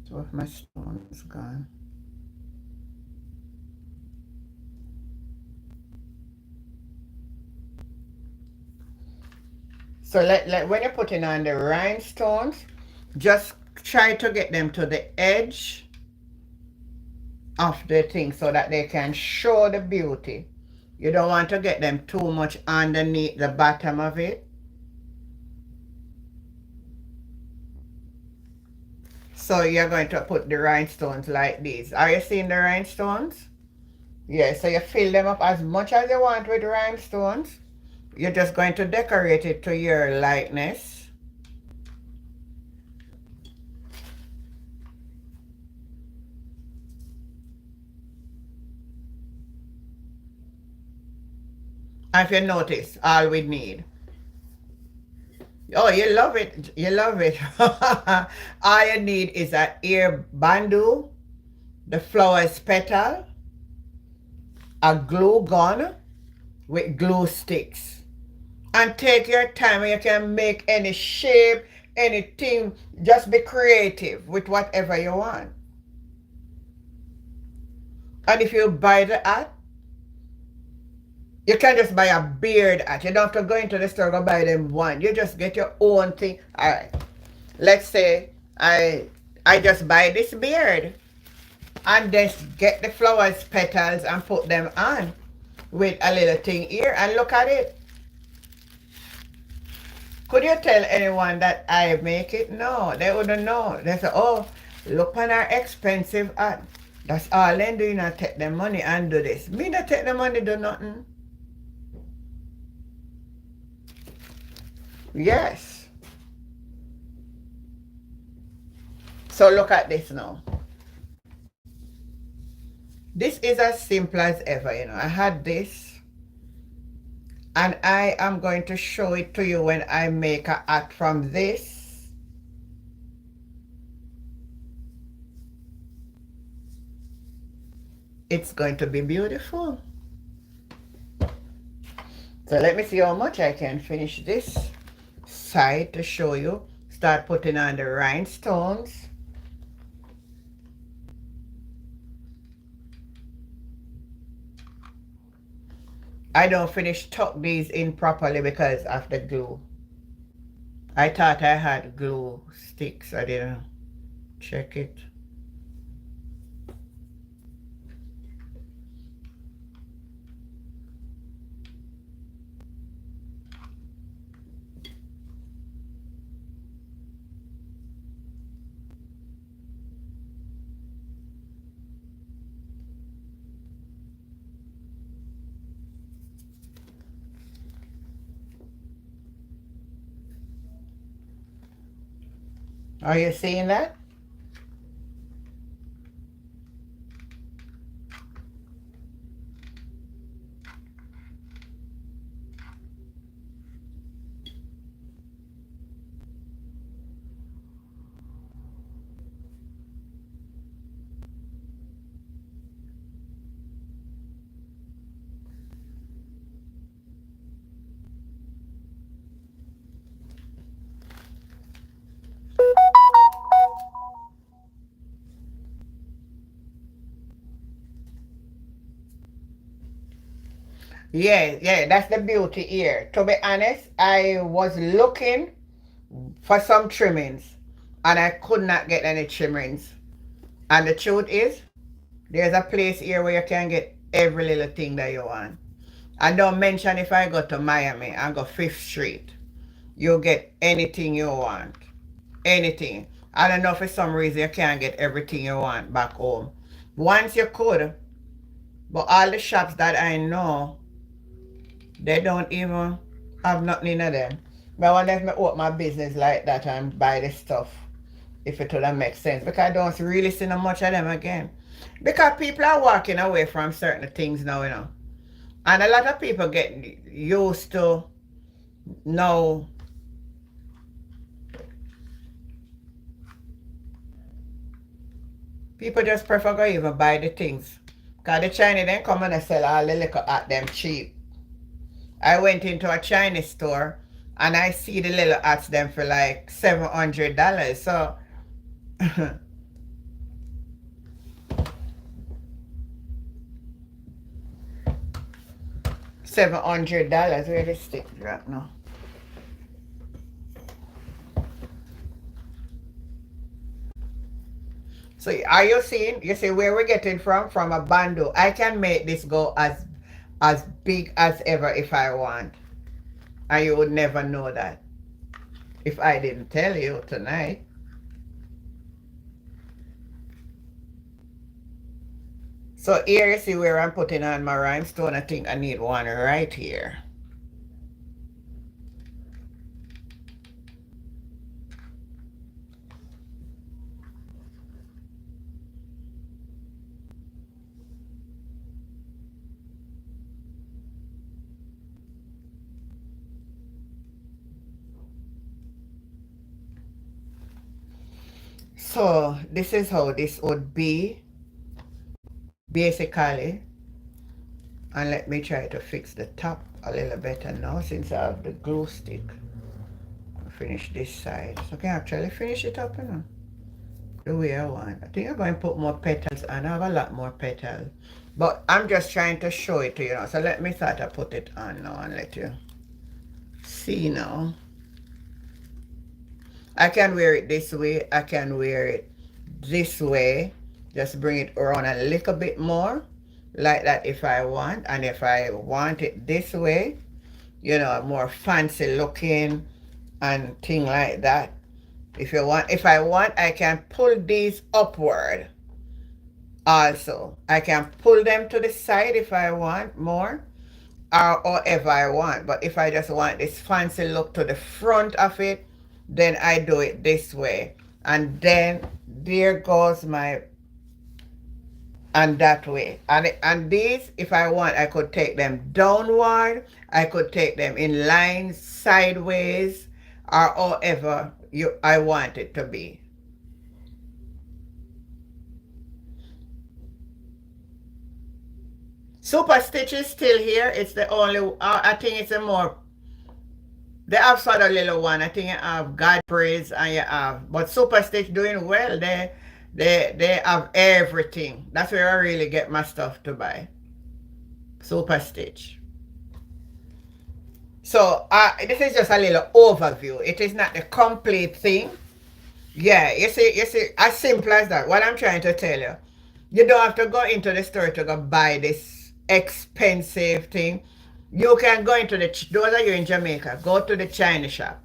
So if my stone is gone. So when you're putting on the rhinestones, just try to get them to the edge of the thing so that they can show the beauty. You don't want to get them too much underneath the bottom of it. So you're going to put the rhinestones like this. Are you seeing the rhinestones? Yeah, so you fill them up as much as you want with rhinestones. You're just going to decorate it to your likeness. And if you notice, all we need. Oh, you love it. You love it. All you need is an ear bandu, the flower's petal, a glue gun with glue sticks. And take your time. You can make any shape, anything. Just be creative with whatever you want. And if you buy the hat, you can just buy a beard hat. You don't have to go into the store and buy them one. You just get your own thing. All right. Let's say I just buy this beard and then get the flowers petals and put them on with a little thing here and look at it. Could you tell anyone that I make it? No, they wouldn't know. They say, oh, look on our expensive hat. That's all they do, not take the money and do this. Me not take the money, do nothing. Yes. So look at this now. This is as simple as ever, you know. I had this. And I am going to show it to you when I make a hat from this. It's going to be beautiful. So let me see how much I can finish this side to show you. Start putting on the rhinestones. I don't finish tuck these in properly because of the glue. I thought I had glue sticks. I didn't check it. Are you seeing that? Yeah, that's the beauty here. To be honest, I was looking for some trimmings and I could not get any trimmings. And the truth is, there's a place here where you can get every little thing that you want. And don't mention if I go to Miami and go 5th Street. You'll get anything you want. Anything. I don't know for some reason you can't get everything you want back home. Once you could, but all the shops that I know, they don't even have nothing in them. But I wonder if I open my business like that and buy the stuff, if it would make sense. Because I don't really see no much of them again. Because people are walking away from certain things now, you know. And a lot of people get used to now. People just prefer to even buy the things Because the Chinese then come and sell all the liquor at them cheap. I went into a Chinese store and I see the little hats them for like $700. So $700. Where the stick drop now? So are you seeing? You see where we're getting from a bando. I can make this go as big as ever if I want, and you would never know that if I didn't tell you tonight. So here you see where I'm putting on my rhinestone. I think I need one right here. So this is how this would be basically. And let me try to fix the top a little better now since I have the glue stick. I'll finish this side. So I can actually finish it up, you know, the way I want. I think I'm going to put more petals and I have a lot more petals. But I'm just trying to show it to you now. So let me start to put it on now and let you see now. I can wear it this way. I can wear it this way. Just bring it around a little bit more. Like that if I want. And if I want it this way, you know, more fancy looking and thing like that. If I want, I can pull these upward also. I can pull them to the side if I want more or however I want. But if I just want this fancy look to the front of it, then I do it this way. And then there goes my, and that way. And these, if I want, I could take them downward. I could take them in lines, sideways, or however I want it to be. Super Stitch is still here. It's the only, I think it's a more, they have sort of little one. I think you have God Praise and you have, but Super Stitch doing well. They have everything. That's where I really get my stuff to buy. Super Stitch. So this is just a little overview. It is not the complete thing. Yeah, you see, as simple as that. What I'm trying to tell you, you don't have to go into the store to go buy this expensive thing. You can go into those of you in Jamaica, go to the China shop.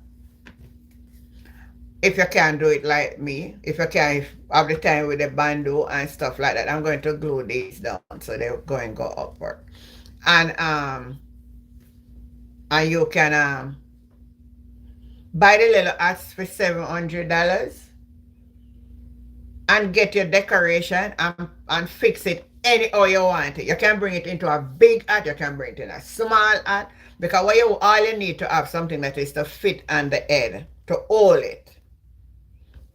If you can do it like me, if you can have the time with the bando and stuff like that, I'm going to glue these down so they're going to go upward. And you can buy the little hats for $700 and get your decoration and fix it any how you want it. You can bring it into a big hat, you can bring it in a small hat, because all you need to have something that is to fit on the head, to hold it.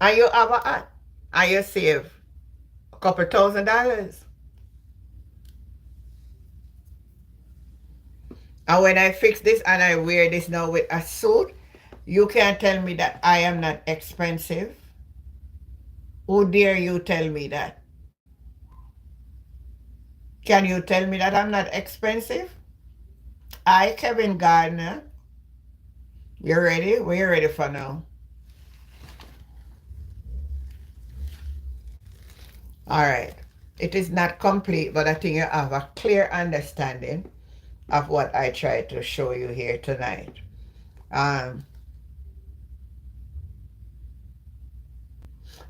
And you have a hat, and you save a couple $1,000. And when I fix this and I wear this now with a suit, you can't tell me that I am not expensive. Who dare you tell me that? Can you tell me that I'm not expensive? I, Kevin Gardner. You ready? We're ready for now. All right. It is not complete, but I think you have a clear understanding of what I tried to show you here tonight. Yeah,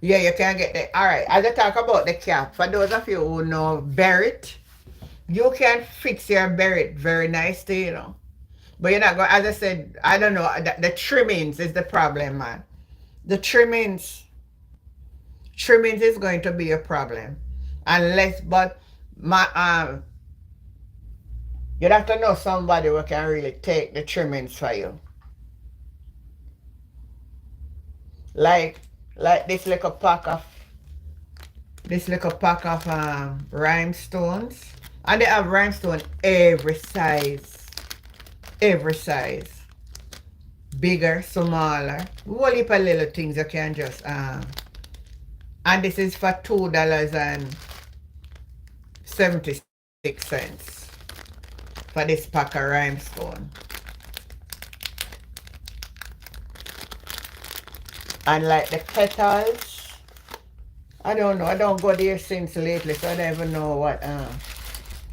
you can get the, all right, as I talk about the cap, for those of you who know Barrett, you can fix your Barrett very nicely, you know. But you're not going, as I said, I don't know, the trimmings is the problem, man. The trimmings is going to be a problem. Unless, but you'd have to know somebody who can really take the trimmings for you. Like this little pack of this little pack of rhinestones. And they have rhinestone every size. Every size. Bigger, smaller. Whole heap of little things you can just and this is for $2.76 for this pack of rhinestone. And like the petals, I don't know. I don't go there since lately, so I don't even know what. Cause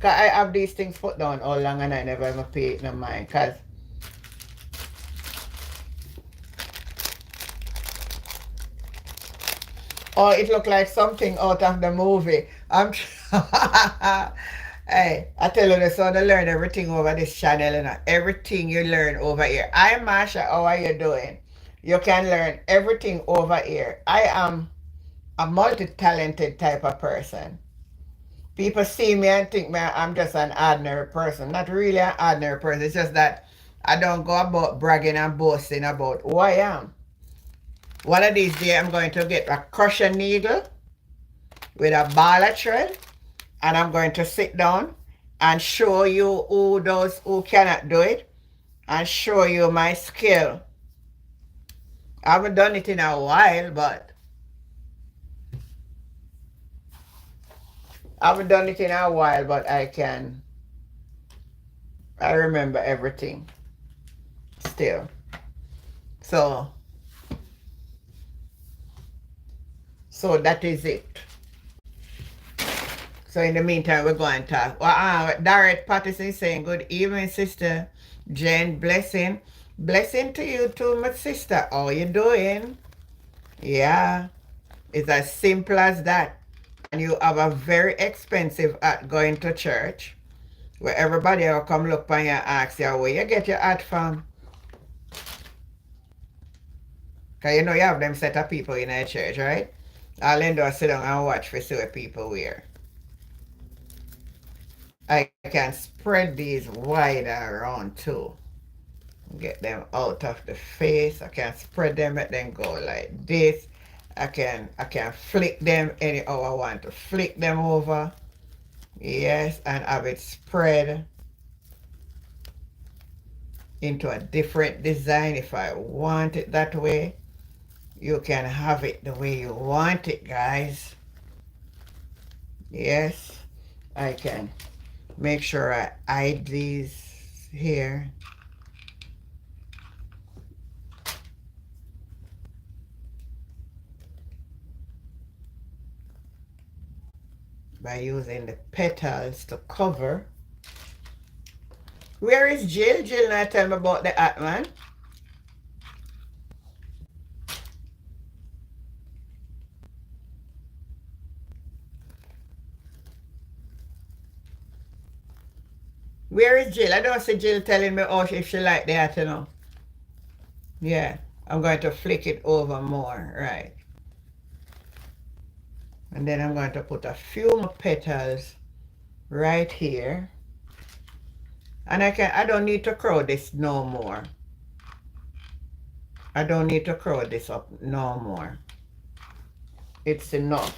I have these things put down all long and I never ever pay it no mind. Cause oh, it looked like something out of the movie. Hey, I tell you, the son, I learn everything over this channel, you know. Everything you learn over here. I, Marsha, how are you doing? You can learn everything over here. I am a multi-talented type of person. People see me and think me I'm just an ordinary person. Not really an ordinary person. It's just that I don't go about bragging and boasting about who I am. One of these days I'm going to get a crusher needle with a ball of thread and I'm going to sit down and show you who cannot do it and show you my skill. I haven't done it in a while, but I remember everything still. So that is it. So in the meantime, we're going to talk. Well, Darrett Patterson is saying, good evening, Sister Jane. Blessing. Blessing to you too, my sister. How you doing? Yeah. It's as simple as that. And you have a very expensive hat going to church where everybody will come look on you and ask you where you get your hat from. Because you know you have them set of people in a church, right? All they do is sit down and watch for see what people wear. I can spread these wider around too. Get them out of the face. I can spread them, let them go like this. I can flick them anyhow I want to flick them over. Yes, and have it spread into a different design if I want it that way. You can have it the way you want it, guys. Yes, I can make sure I hide these here. By using the petals to cover. Where is Jill? Jill not tell me about the hat, man. Where is Jill? I don't see Jill telling me if she like the hat, you know. Yeah, I'm going to flick it over more, right. And then I'm going to put a few more petals right here. And I don't need to curl this no more. I don't need to curl this up no more. It's enough.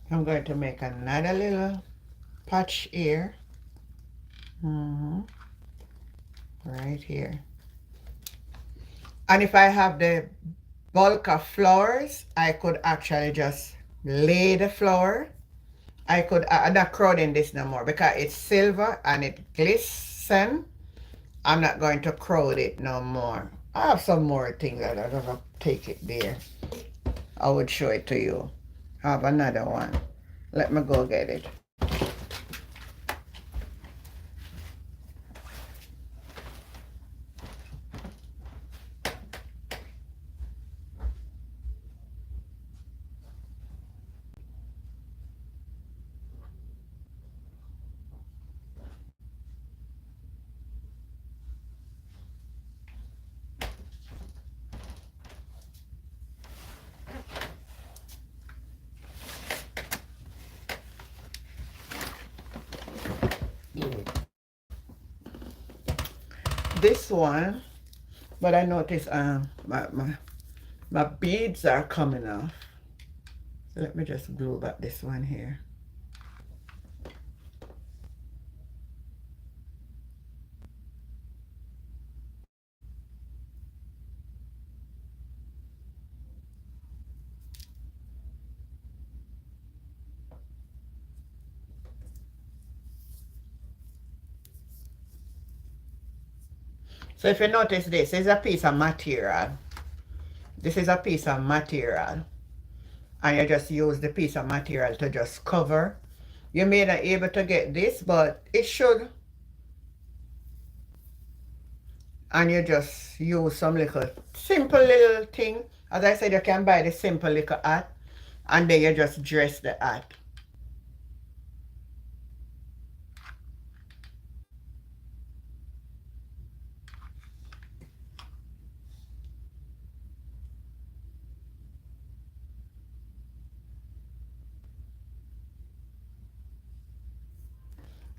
I'm going to make another little patch here. Right here. And if I have the bulk of flowers, I could actually just lay the flower. I could, I'm not crowding this no more because it's silver and it glisten. I'm not going to crowd it no more. I have some more things that I'm gonna take it there. I would show it to you. I have another one. Let me go get it. This one, but I notice my beads are coming off. So let me just glue back this one here. So if you notice, this is a piece of material. This is a piece of material. And you just use the piece of material to just cover. You may not be able to get this, but it should. And you just use some little simple little thing. As I said, you can buy the simple little hat. And then you just dress the hat.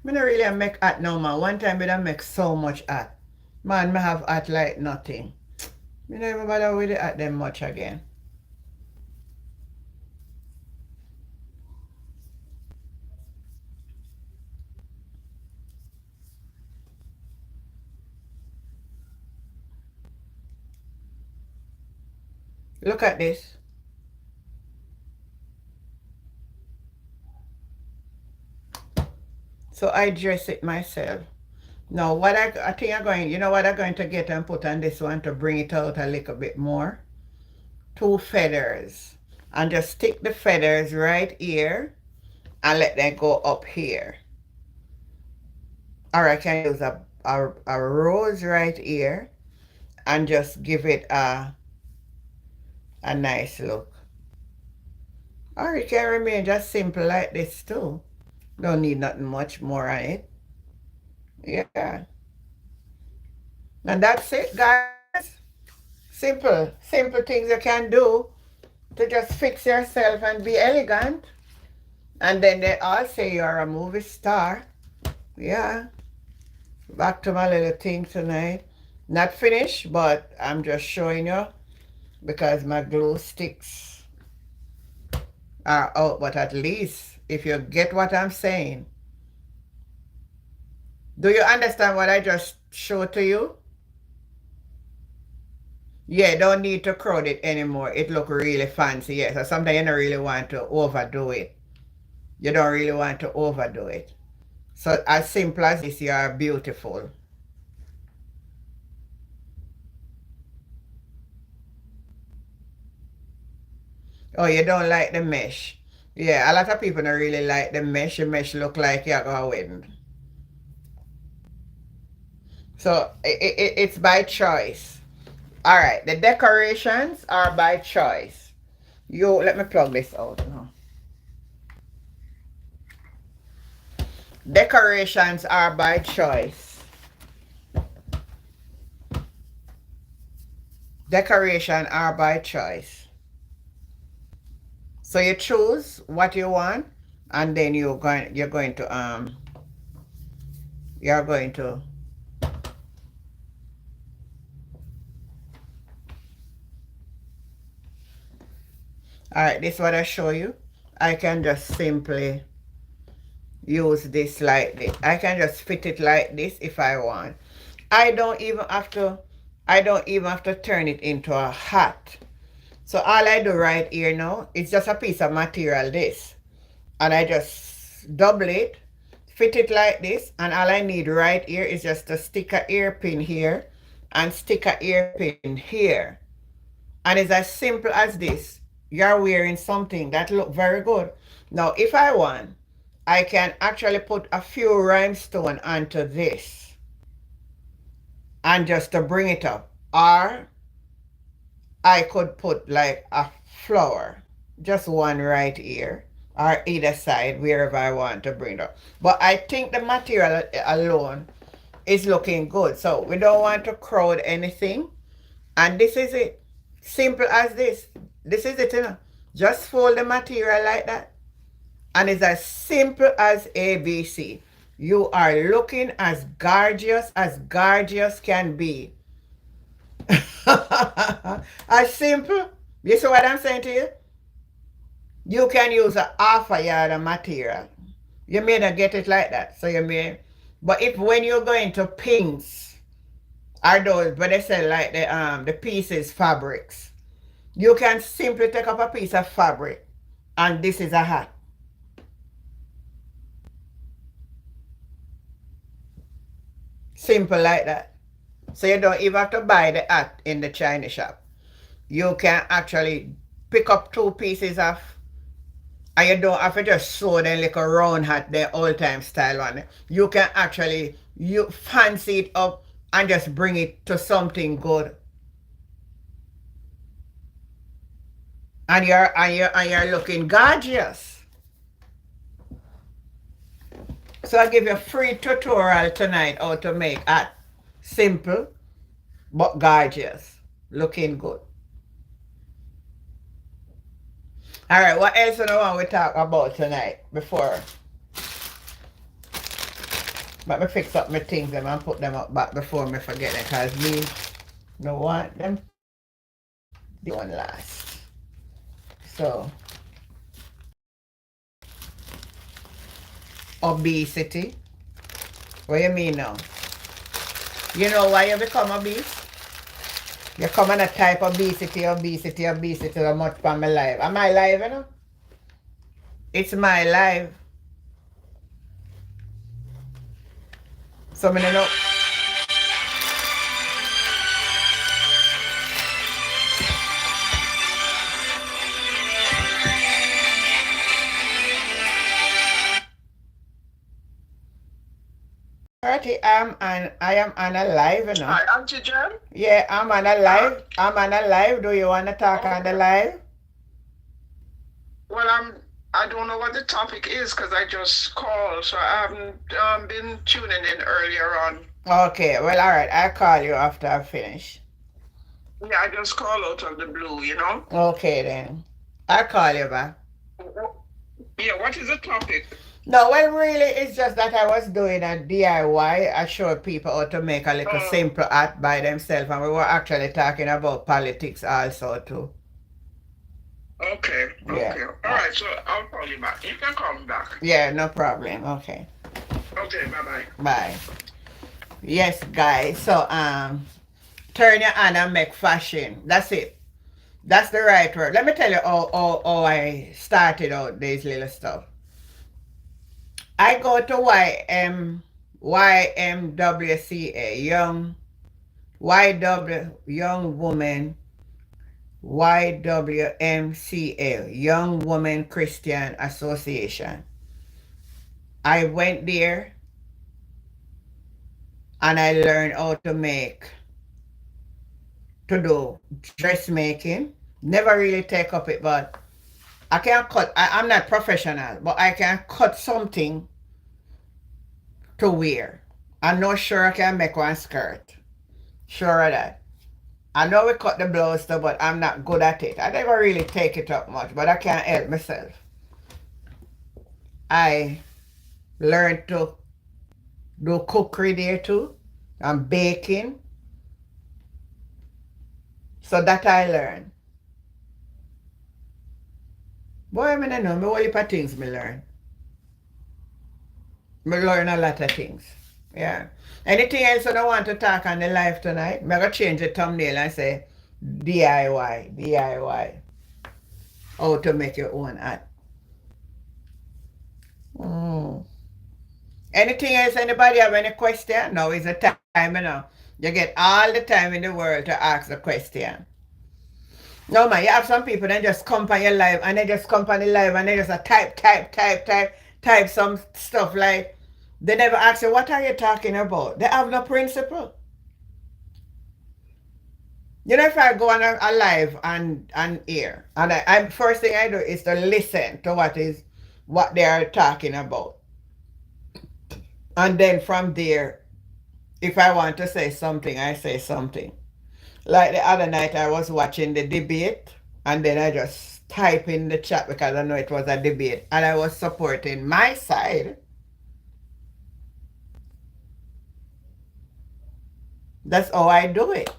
I don't really make hat no man. One time I don't make so much hat. Man, I have hat like nothing. I never bother with the hat them much again. Look at this. So I dress it myself. Now what I think I'm going, you know what I'm going to get and put on this one to bring it out a little bit more? 2 feathers. And just stick the feathers right here and let them go up here. Or I can use a rose right here and just give it a nice look. Or it can remain just simple like this too. Don't need nothing much more on it. Yeah. And that's it, guys. Simple things you can do to just fix yourself and be elegant. And then they all say you're a movie star. Yeah. Back to my little thing tonight. Not finished, but I'm just showing you because my glue sticks are out. But at least if you get what I'm saying. Do you understand what I just showed to you? Yeah, don't need to crowd it anymore. It look really fancy. Yeah, so sometimes you don't really want to overdo it. You don't really want to overdo it. So as simple as this, you are beautiful. Oh, you don't like the mesh. Yeah, a lot of people don't really like the mesh. The mesh look like you're going. So it's by choice. All right, the decorations are by choice. Let me plug this out now. Decorations are by choice. Decoration are by choice. So you choose what you want, and then you're going to all right, this is what I show you. I can just simply use this like this. I can just fit it like this if I want. I don't even have to turn it into a hat. So all I do right here now, it's just a piece of material, this. And I just double it, fit it like this, and all I need right here is just to stick a earpin here and stick a earpin here. And it's as simple as this. You're wearing something that look very good. Now, if I want, I can actually put a few rhinestone onto this and just to bring it up. Or I could put like a flower, just one right here, or either side, wherever I want to bring it up. But I think the material alone is looking good. So we don't want to crowd anything. And this is it. Simple as this. This is it, you know. Just fold the material like that. And it's as simple as ABC. You are looking as gorgeous can be. As simple. You see what I'm saying to you? You can use a half a yard of material. You may not get it like that. So you may. But if when you're going to pinks, are those, but they sell like the pieces fabrics. You can simply take up a piece of fabric and this is a hat. Simple like that. So you don't even have to buy the hat in the China shop. You can actually pick up two pieces of, and you don't have to just sew them like a round hat, the old time style one. You can actually, you fancy it up and just bring it to something good. And you're looking gorgeous. So I give you a free tutorial tonight how to make hat. Simple but gorgeous. Looking good. Alright, what else do you want we talk about tonight before? But me fix up my things and put them up back before me forget it, because me don't want them the one last. So obesity. What you mean now? You know why you become obese? You come on a type of obesity so much for my life. Am I live, you know? It's my life. So I don't know. I am on a live, you know. Hi, Auntie Jen. Yeah, I'm on a live. I'm on a live. Do you want to talk on the live? Well, I don't know what the topic is because I just called, so I haven't been tuning in earlier on. Okay, well, all right. I'll call you after I finish. Yeah, I just called out of the blue, you know? Okay, then. I'll call you back. Yeah, what is the topic? No, well, really, it's just that I was doing a DIY. I showed people how to make a little simple art by themselves, and we were actually talking about politics also, too. Okay, Yeah. okay. All right, so I'll call you back. You can call me back. Yeah, no problem. Okay. Okay, bye-bye. Bye. Yes, guys. So, turn your hand and make fashion. That's it. That's the right word. Let me tell you how I started out this little stuff. I go to YMWCA, Young Woman, YWMCA, Young Woman Christian Association. I went there and I learned how to do dressmaking. Never really take up it, but I can cut. I'm not professional, but I can cut something to wear. I'm not sure I can make one skirt. Sure of that. I know we cut the blouse too, but I'm not good at it. I never really take it up much, but I can't help myself. I learned to do cookery there too, and baking. So that I learned. Boy, I don't know, me only for things me learn. Me learn a lot of things. Yeah. Anything else you don't want to talk on the live tonight? I'm gonna change the thumbnail and say DIY, DIY. How to make your own art. Mm. Anything else? Anybody have any question? Now is the time, you know. You get all the time in the world to ask the question. No man, you have some people that just come on your live and they just come on the live and they just type some stuff like they never ask you what are you talking about. They have no principle. You know, if I go on a live and hear, and I first thing I do is to listen to what they are talking about, and then from there, if I want to say something, I say something. Like the other night, I was watching the debate, and then I just type in the chat because I know it was a debate, and I was supporting my side. That's how I do it.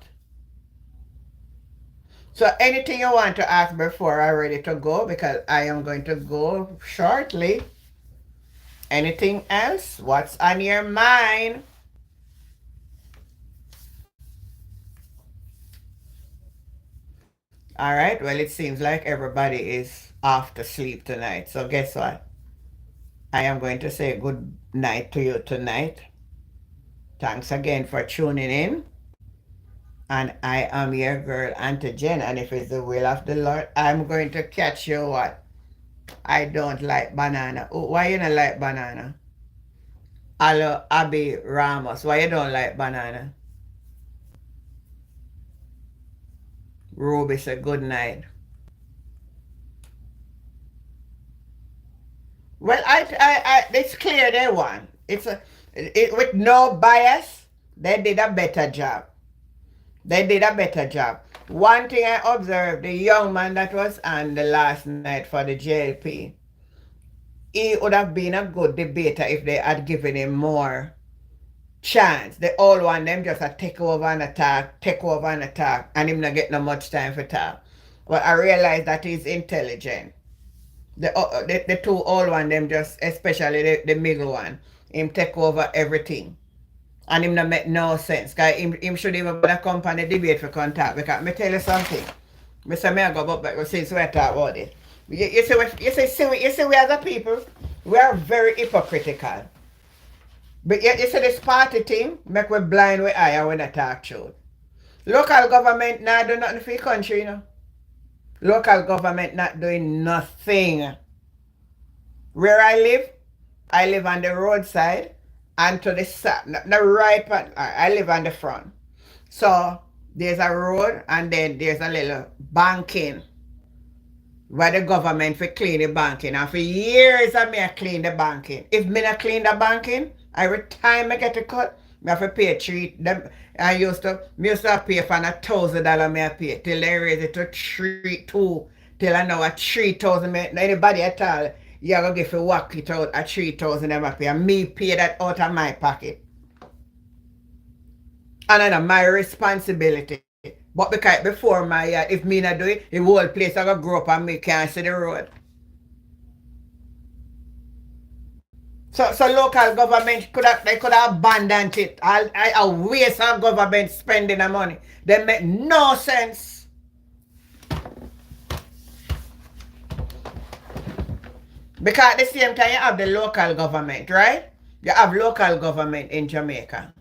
So anything you want to ask before I'm ready to go, because I am going to go shortly. Anything else? What's on your mind? All right. Well, it seems like everybody is off to sleep tonight. So guess what? I am going to say good night to you tonight. Thanks again for tuning in. And I am your girl, Auntie Jen. And if it's the will of the Lord, I'm going to catch you what? I don't like banana. Oh, why you don't like banana? Hello, Abby Ramos. Why you don't like banana? Ruby said good night. Well, it's clear they won. With no bias, they did a better job. They did a better job. One thing I observed, the young man that was on the last night for the JLP, he would have been a good debater if they had given him more chance. The old one, them just a take over and attack, and him not get no much time for talk. But I realized that he's intelligent. The two old one, them just, especially the middle one, him take over everything. And him not make no sense. Cause him should even come on the debate for contact. Because me tell you something. Me say me I go back since we talk about it. You see we as a people, we are very hypocritical. But yet you see this party thing, make we blind with eye when I talk truth. Local government not do nothing for the country, you know. Local government not doing nothing. Where I live on the roadside and to the side, the right part, I live on the front. So there's a road and then there's a little banking where the government for clean the banking. And for years I may clean the banking. If me not clean the banking, every time I get a cut, I have to pay treat them. I used to pay for $1,000 me I pay till they raise it to 3,200 till I know a 3,000. Anybody at all, you are gonna give a walk it out at 3,000 them I pay. And me pay that out of my pocket. And I know my responsibility. But because before my if me not do it, the whole place I gonna grow up and me can't see the road. So local government could have abandoned it. I waste of government spending the money. They make no sense. Because at the same time you have the local government, right? You have local government in Jamaica.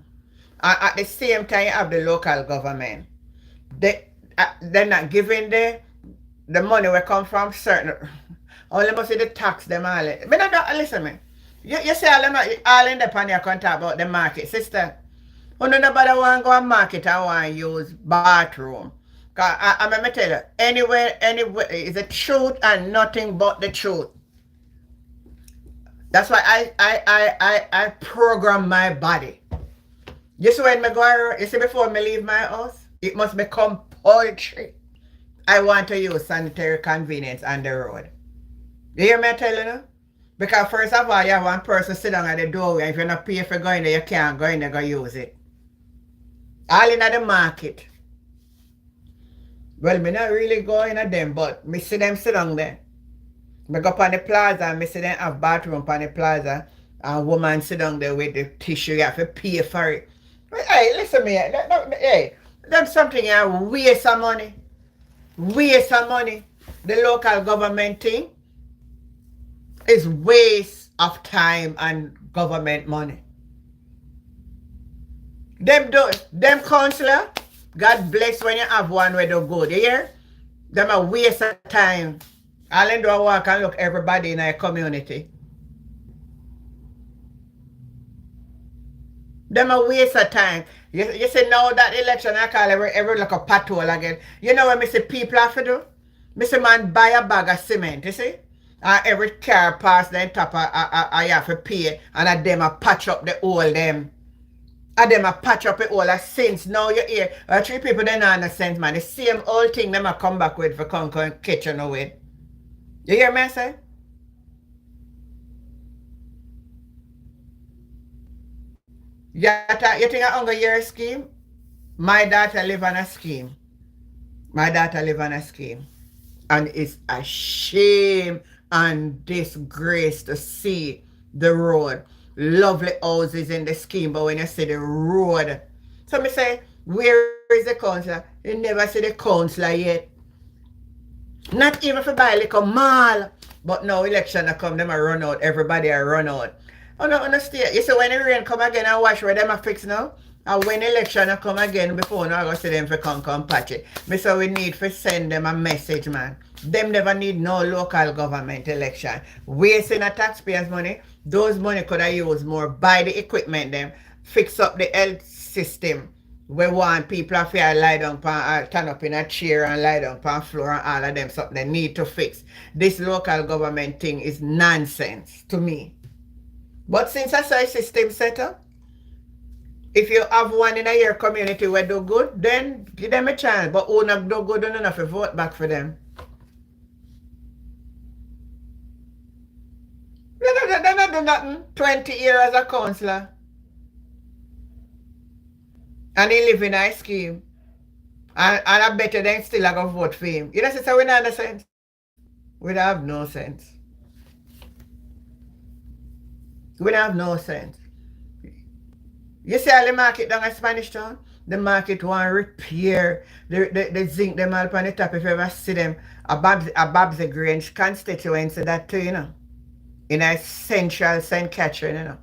And at the same time you have the local government. They're not giving the money will come from certain only must see the tax them all. But not listen me. You say all in the pan you can talk about the market, sister. When nobody want to go and market and want to use bathroom. Cause I'm gonna tell you, anywhere is the truth and nothing but the truth. That's why I program my body. You see when me go around, you see before me leave my house, it must become poetry. I want to use sanitary convenience on the road. You hear me telling you? Because first of all, you have one person sit down at the doorway, and if you're not paying for going there, you can't go in there go use it. All in the market. Well, me not really go in at them, but me see them sit down there. Me go up on the plaza and me see them have bathroom on the plaza. A woman sit down there with the tissue, you have to pay for it. Hey, listen me, hey, that's something you waste of money. Waste of money. The local government thing is waste of time and government money. Them counselor, God bless when you have one where they go there. Them a waste of time. All them do a walk and look everybody in a community. Them a waste of time. You say now that election I call every like a patrol again. You know what me say people have to do? Me say man buy a bag of cement, you see? And every car pass then top you have to pay and them a patch up the hole them. And them a patch up it all since now you hear three people they not understand man. The same old thing them a come back with for come catch you know with. You hear me say? You think I'm going your scheme? My daughter live on a scheme. My daughter live on a scheme. And it's a shame and disgrace to see the road. Lovely houses in the scheme, but when you see the road. So me say, where is the councillor? You never see the councillor yet. Not even for buy like a mall. But now election come, them a run out. Everybody a run out. Oh no, understand. You see when the rain come again and watch where them a fix now? And when election come again before now I go see them for come patch it. Me say we need to send them a message, man. Them never need no local government election. Wasting a taxpayers' money. Those money could have used more. Buy the equipment them. Fix up the health system. We want people to lie down turn up in a chair and lie down on floor and all of them something they need to fix. This local government thing is nonsense to me. But since I saw a system set up, if you have one in your community where do good, then give them a chance. But who not do good enough to vote back for them. They not do nothing. 20 years as a councillor. And he live in a scheme. And I bet you then still I go vote for him. You know, so we don't have sense. We don't have no sense. We don't have no sense. You see all the market down in Spanish Town? The market want repair. The zinc them all on the top. If you ever see them, a Babs Grange constituency that too, you know. In a central St. Catherine, you know.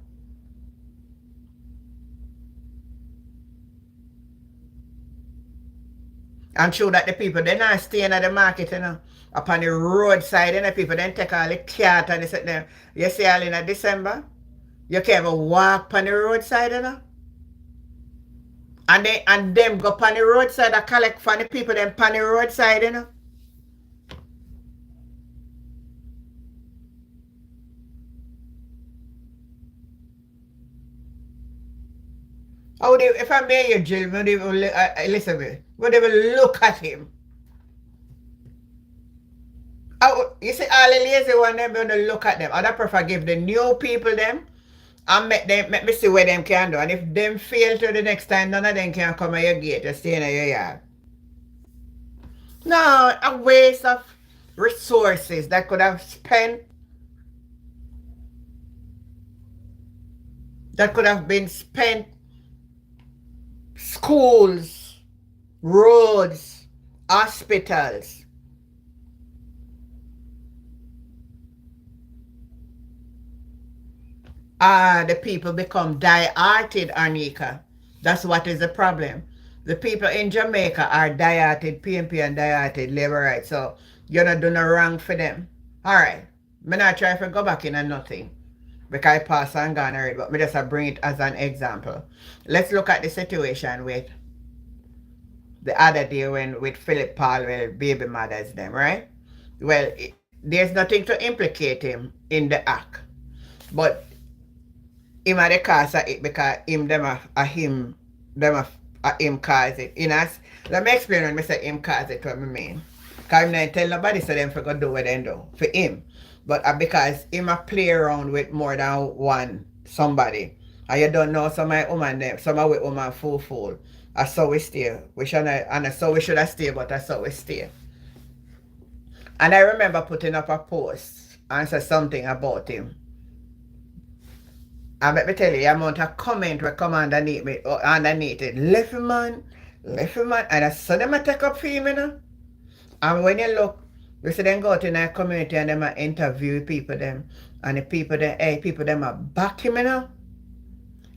I'm sure that the people, they're not staying at the market, you know. Upon the roadside, you know, people then take all the cart and they sit there. You see all in December? You can't even walk on the roadside, you know. And them go on the roadside and collect from the people them on the roadside, you know. How they, if I'm there, Jill, would they, Elizabeth, would they look at him? Oh, you see, all the lazy one, them going to look at them. And I prefer give the new people them and make me see what them can do. And if them fail to the next time, none of them can come at your gate to stay in your yard. No, a waste of resources that could have been spent schools, roads, hospitals. The people become die-hearted, Anika. That's what is the problem. The people in Jamaica are die-hearted, PNP and die-hearted labor rights. So you're not doing no wrong for them. Alright. I'm not trying to go back in and nothing. Because I pass and gone already, but I just bring it as an example. Let's look at the situation with the other day when with Philip Paul, baby mothers them, right? Well, there's nothing to implicate him in the act. But him at the cause of it because him cause it. Let me explain when I say him cause it what I mean. Because I'm not tell nobody so them for go do what they do for him. But because him a play around with more than one somebody. And you don't know some of woman them, some of woman fool. I saw we stay. We should and I saw we should have stay, but I saw we stay. And I remember putting up a post and said something about him. And let me tell you, the amount of comment will come underneath me, underneath it. Left man, and I saw them a take up for him, you know. And when you look, you see them go to in a community and them a interview people them. And the people them, hey, people them a back him, you know.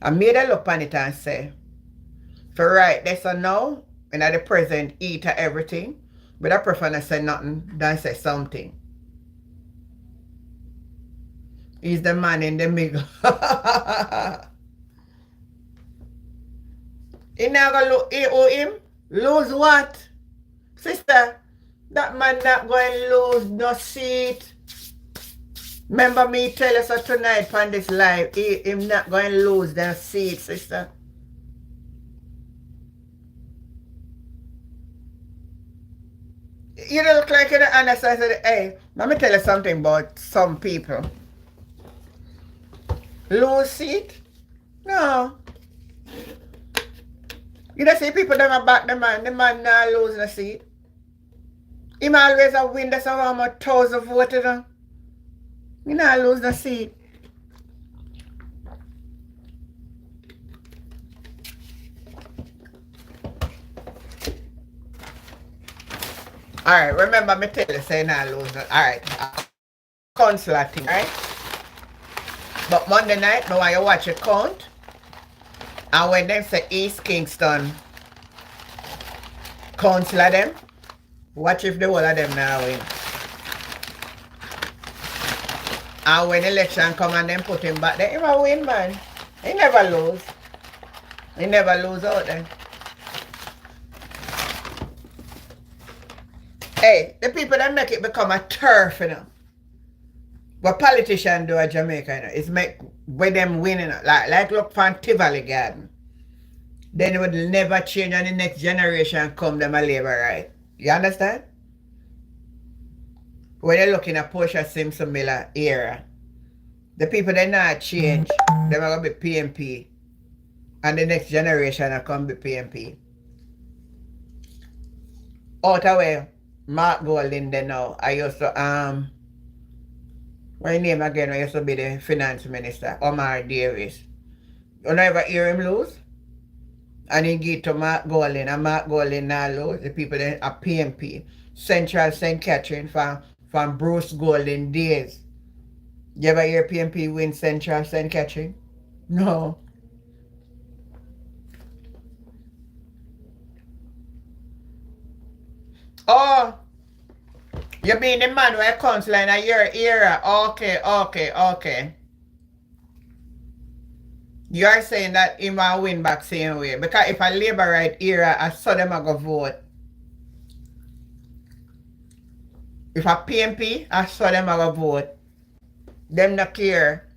I made a look on it and say, for right, this or now, and at the present, eat everything. But I prefer not say nothing than say something. He's the man in the middle. He not gonna owe him? Lose what? Sister, that man not going to lose no seat. Remember me tell us tonight on this live, him not going to lose their seat, sister. You don't look like you don't understand. Hey, let me tell you something about some people. Lose seat? No. You don't see people that are back the man not lose the seat. Him always a win, that's how much 1,000 voted on. You not lose the seat. Alright, remember me tell you say not lose the alright. Consular thing, right? But Monday night, I want you watch it count. And when them say East Kingston consular them, watch if the whole of them now win. And when election come and them put him back there, he will win, man. He never lose. He never lose out there. Hey, the people that make it become a turf, you know. What politicians do at Jamaica, you know, is make with them winning, like look for Tivoli Garden. Then it would never change and the next generation come them a labor right. You understand? When you're looking at Portia Simpson Miller era, the people they not change, they're gonna be PMP. And the next generation will come be PMP. Out of way, Mark Golding there now. I used to what his name again? I used to be the finance minister, Omar Davis. You never hear him lose? And he give to Mark Golding, and Mark Golding now lose. The people that are PMP. Central St. Catherine from Bruce Golding days. You ever hear PMP win Central St. Catherine? No. Oh, you mean the man who council in your era? Okay. You are saying that he might win back same way. Because if a Labour right era, I saw them I go vote. If a PMP, I saw them I go vote. Them not care.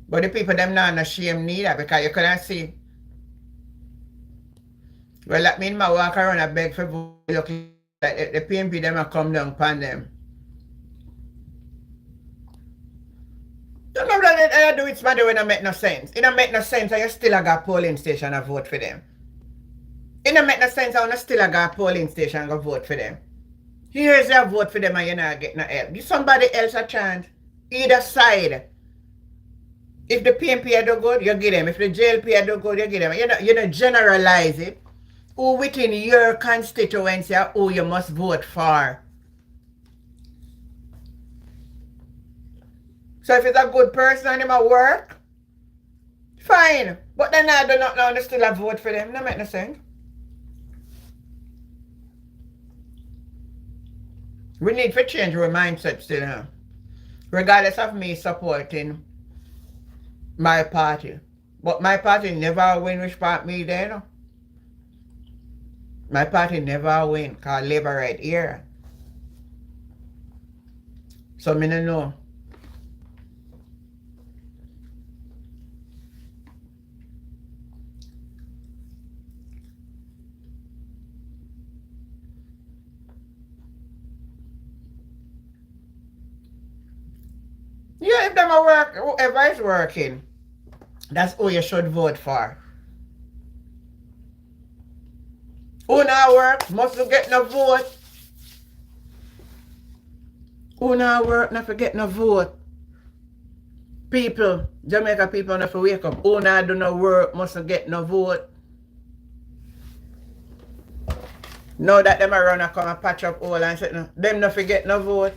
But the people them not ashamed neither because you couldn't see. Well, that means I walk around and beg for vote. Look like the PMP them a come down upon them. Don't know that I do it smarter when it make no sense. It don't make no sense and you still got polling station and vote for them. It don't make no sense and you still got polling station and go vote for them. Here's your vote for them and you're not getting no help. Give somebody else a chance. Either side. If the PMP do good, you give them. If the JLP do good, you give them. You don't generalize it. Who within your constituency who you must vote for. So if it's a good person and him a work, fine. But then I do not know and still a vote for them. That make no sense. We need to change our mindset still now. Regardless of me supporting my party. But my party never win which part me there, no? My party never win because Labour right here. So me don't know. Yeah, if them a work, whoever is working, that's who you should vote for. Who not work, must get no vote. Who not work, not forget no vote. People, Jamaica people not for wake up. Who not do no work, mustn't get no vote. Now that them around and come and patch up all and say no, them not forget no vote.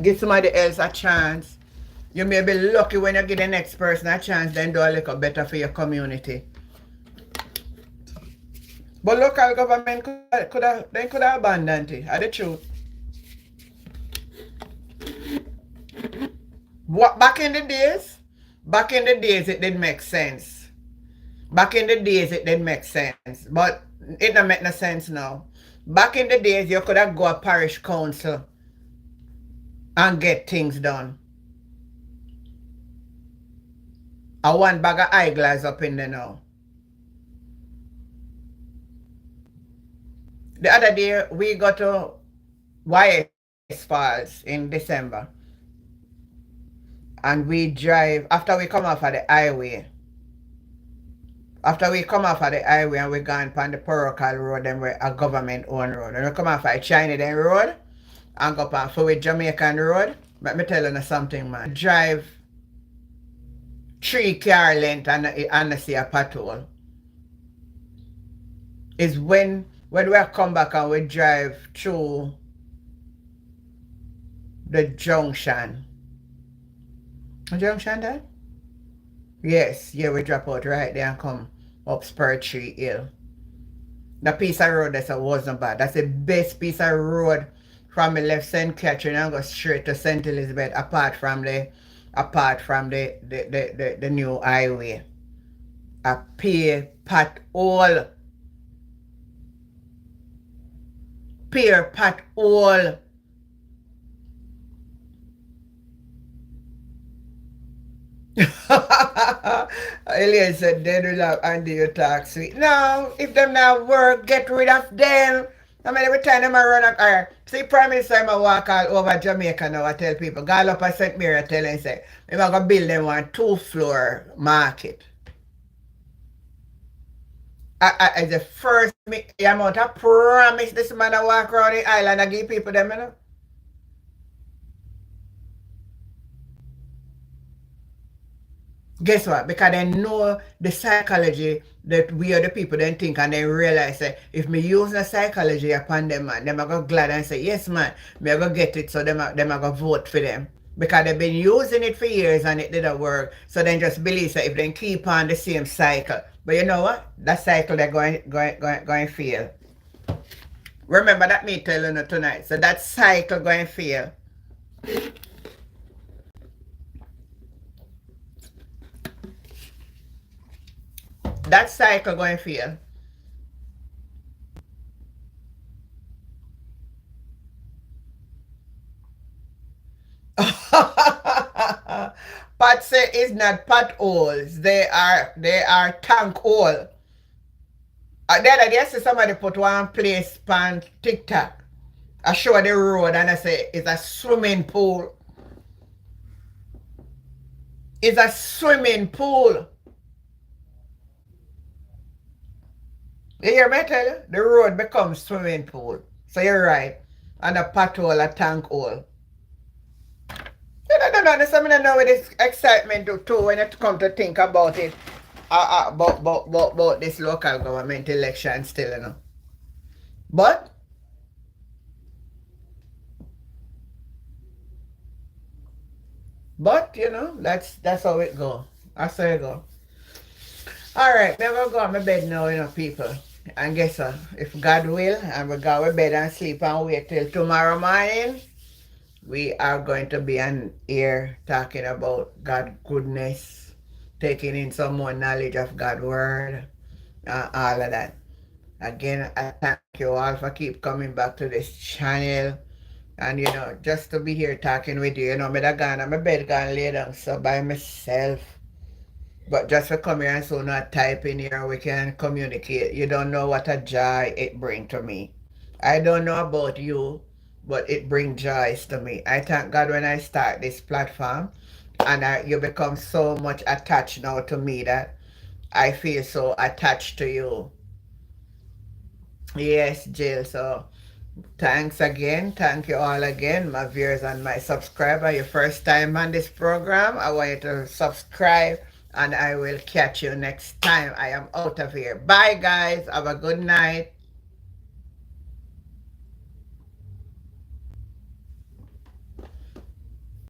Give somebody else a chance. You may be lucky when you give the next person a chance, then do a little better for your community. But local government could have abandoned it. Are the truth? What back in the days it did make sense. Back in the days it did make sense. But it don't make no sense now. Back in the days you could have go a parish council and get things done. I one bag of eyeglass up in there now. The other day we got to YS Falls in December. And we drive, after we come off of the highway. After we come off of the highway and we gone on the Porocal Road, then we're a government owned road. And we come off of China then road and go on for Jamaican Road. Let me tell you something, man. Drive 3 car length and see a patrol. Is when we come back and we drive through the junction. The junction there? Yes, yeah, we drop out right there and come up Spur Tree Hill. The piece of road that wasn't bad. That's the best piece of road from the left St. Catherine and go straight to St. Elizabeth apart from the new highway. A pier pothole. Pier pothole. Elias said they will have Andy you talk sweet. No, if them not work, get rid of them. I mean, every time them I run a car. See, Prime Minister, I walk all over Jamaica now. I tell people, go up at St. Mary, I tell them, say, I'm going to build them one 2-floor market. I the first amount of promise this man I walk around the island and give people them, you know. Guess what? Because they know the psychology that we are the people then think and they realize that if me use the psychology upon them, man, them are go glad and say, yes man, me are go get it, so them are go vote for them. Because they've been using it for years and it didn't work. So then just believe that if they keep on the same cycle. But you know what? That cycle they're going to fail. Remember that me telling you tonight. So that cycle going to fail. That cycle going to fail. Pat say it's not potholes. They are tank hole. The other day I see somebody put one place on TikTok. I show the road and I say it's a swimming pool. It's a swimming pool. You hear me tell you? The road becomes swimming pool. So you're right. And a pothole, a tank hole. I don't know with this excitement too when you come to think about it. About this local government election still, you know. But you know, that's how it go. That's how it go. Alright, I'm gonna go on my bed now, you know, people. And guess what? If God will, I'm gonna go to bed and sleep and wait till tomorrow morning. We are going to be on air talking about God's goodness, taking in some more knowledge of God's word, all of that. Again, I thank you all for keep coming back to this channel. And you know, just to be here talking with you, you know, I'm gone, my bed gone lay down so by myself. But just to come here and so not type in here, we can communicate. You don't know what a joy it brings to me. I don't know about you, but it brings joys to me. I thank God when I start this platform and you become so much attached now to me that I feel so attached to you. Yes, Jill. So Thanks again. Thank you all again, my viewers and my subscriber. Your first time on this program, I want you to subscribe and I will catch you next time. I am out of here. Bye, guys. Have a good night.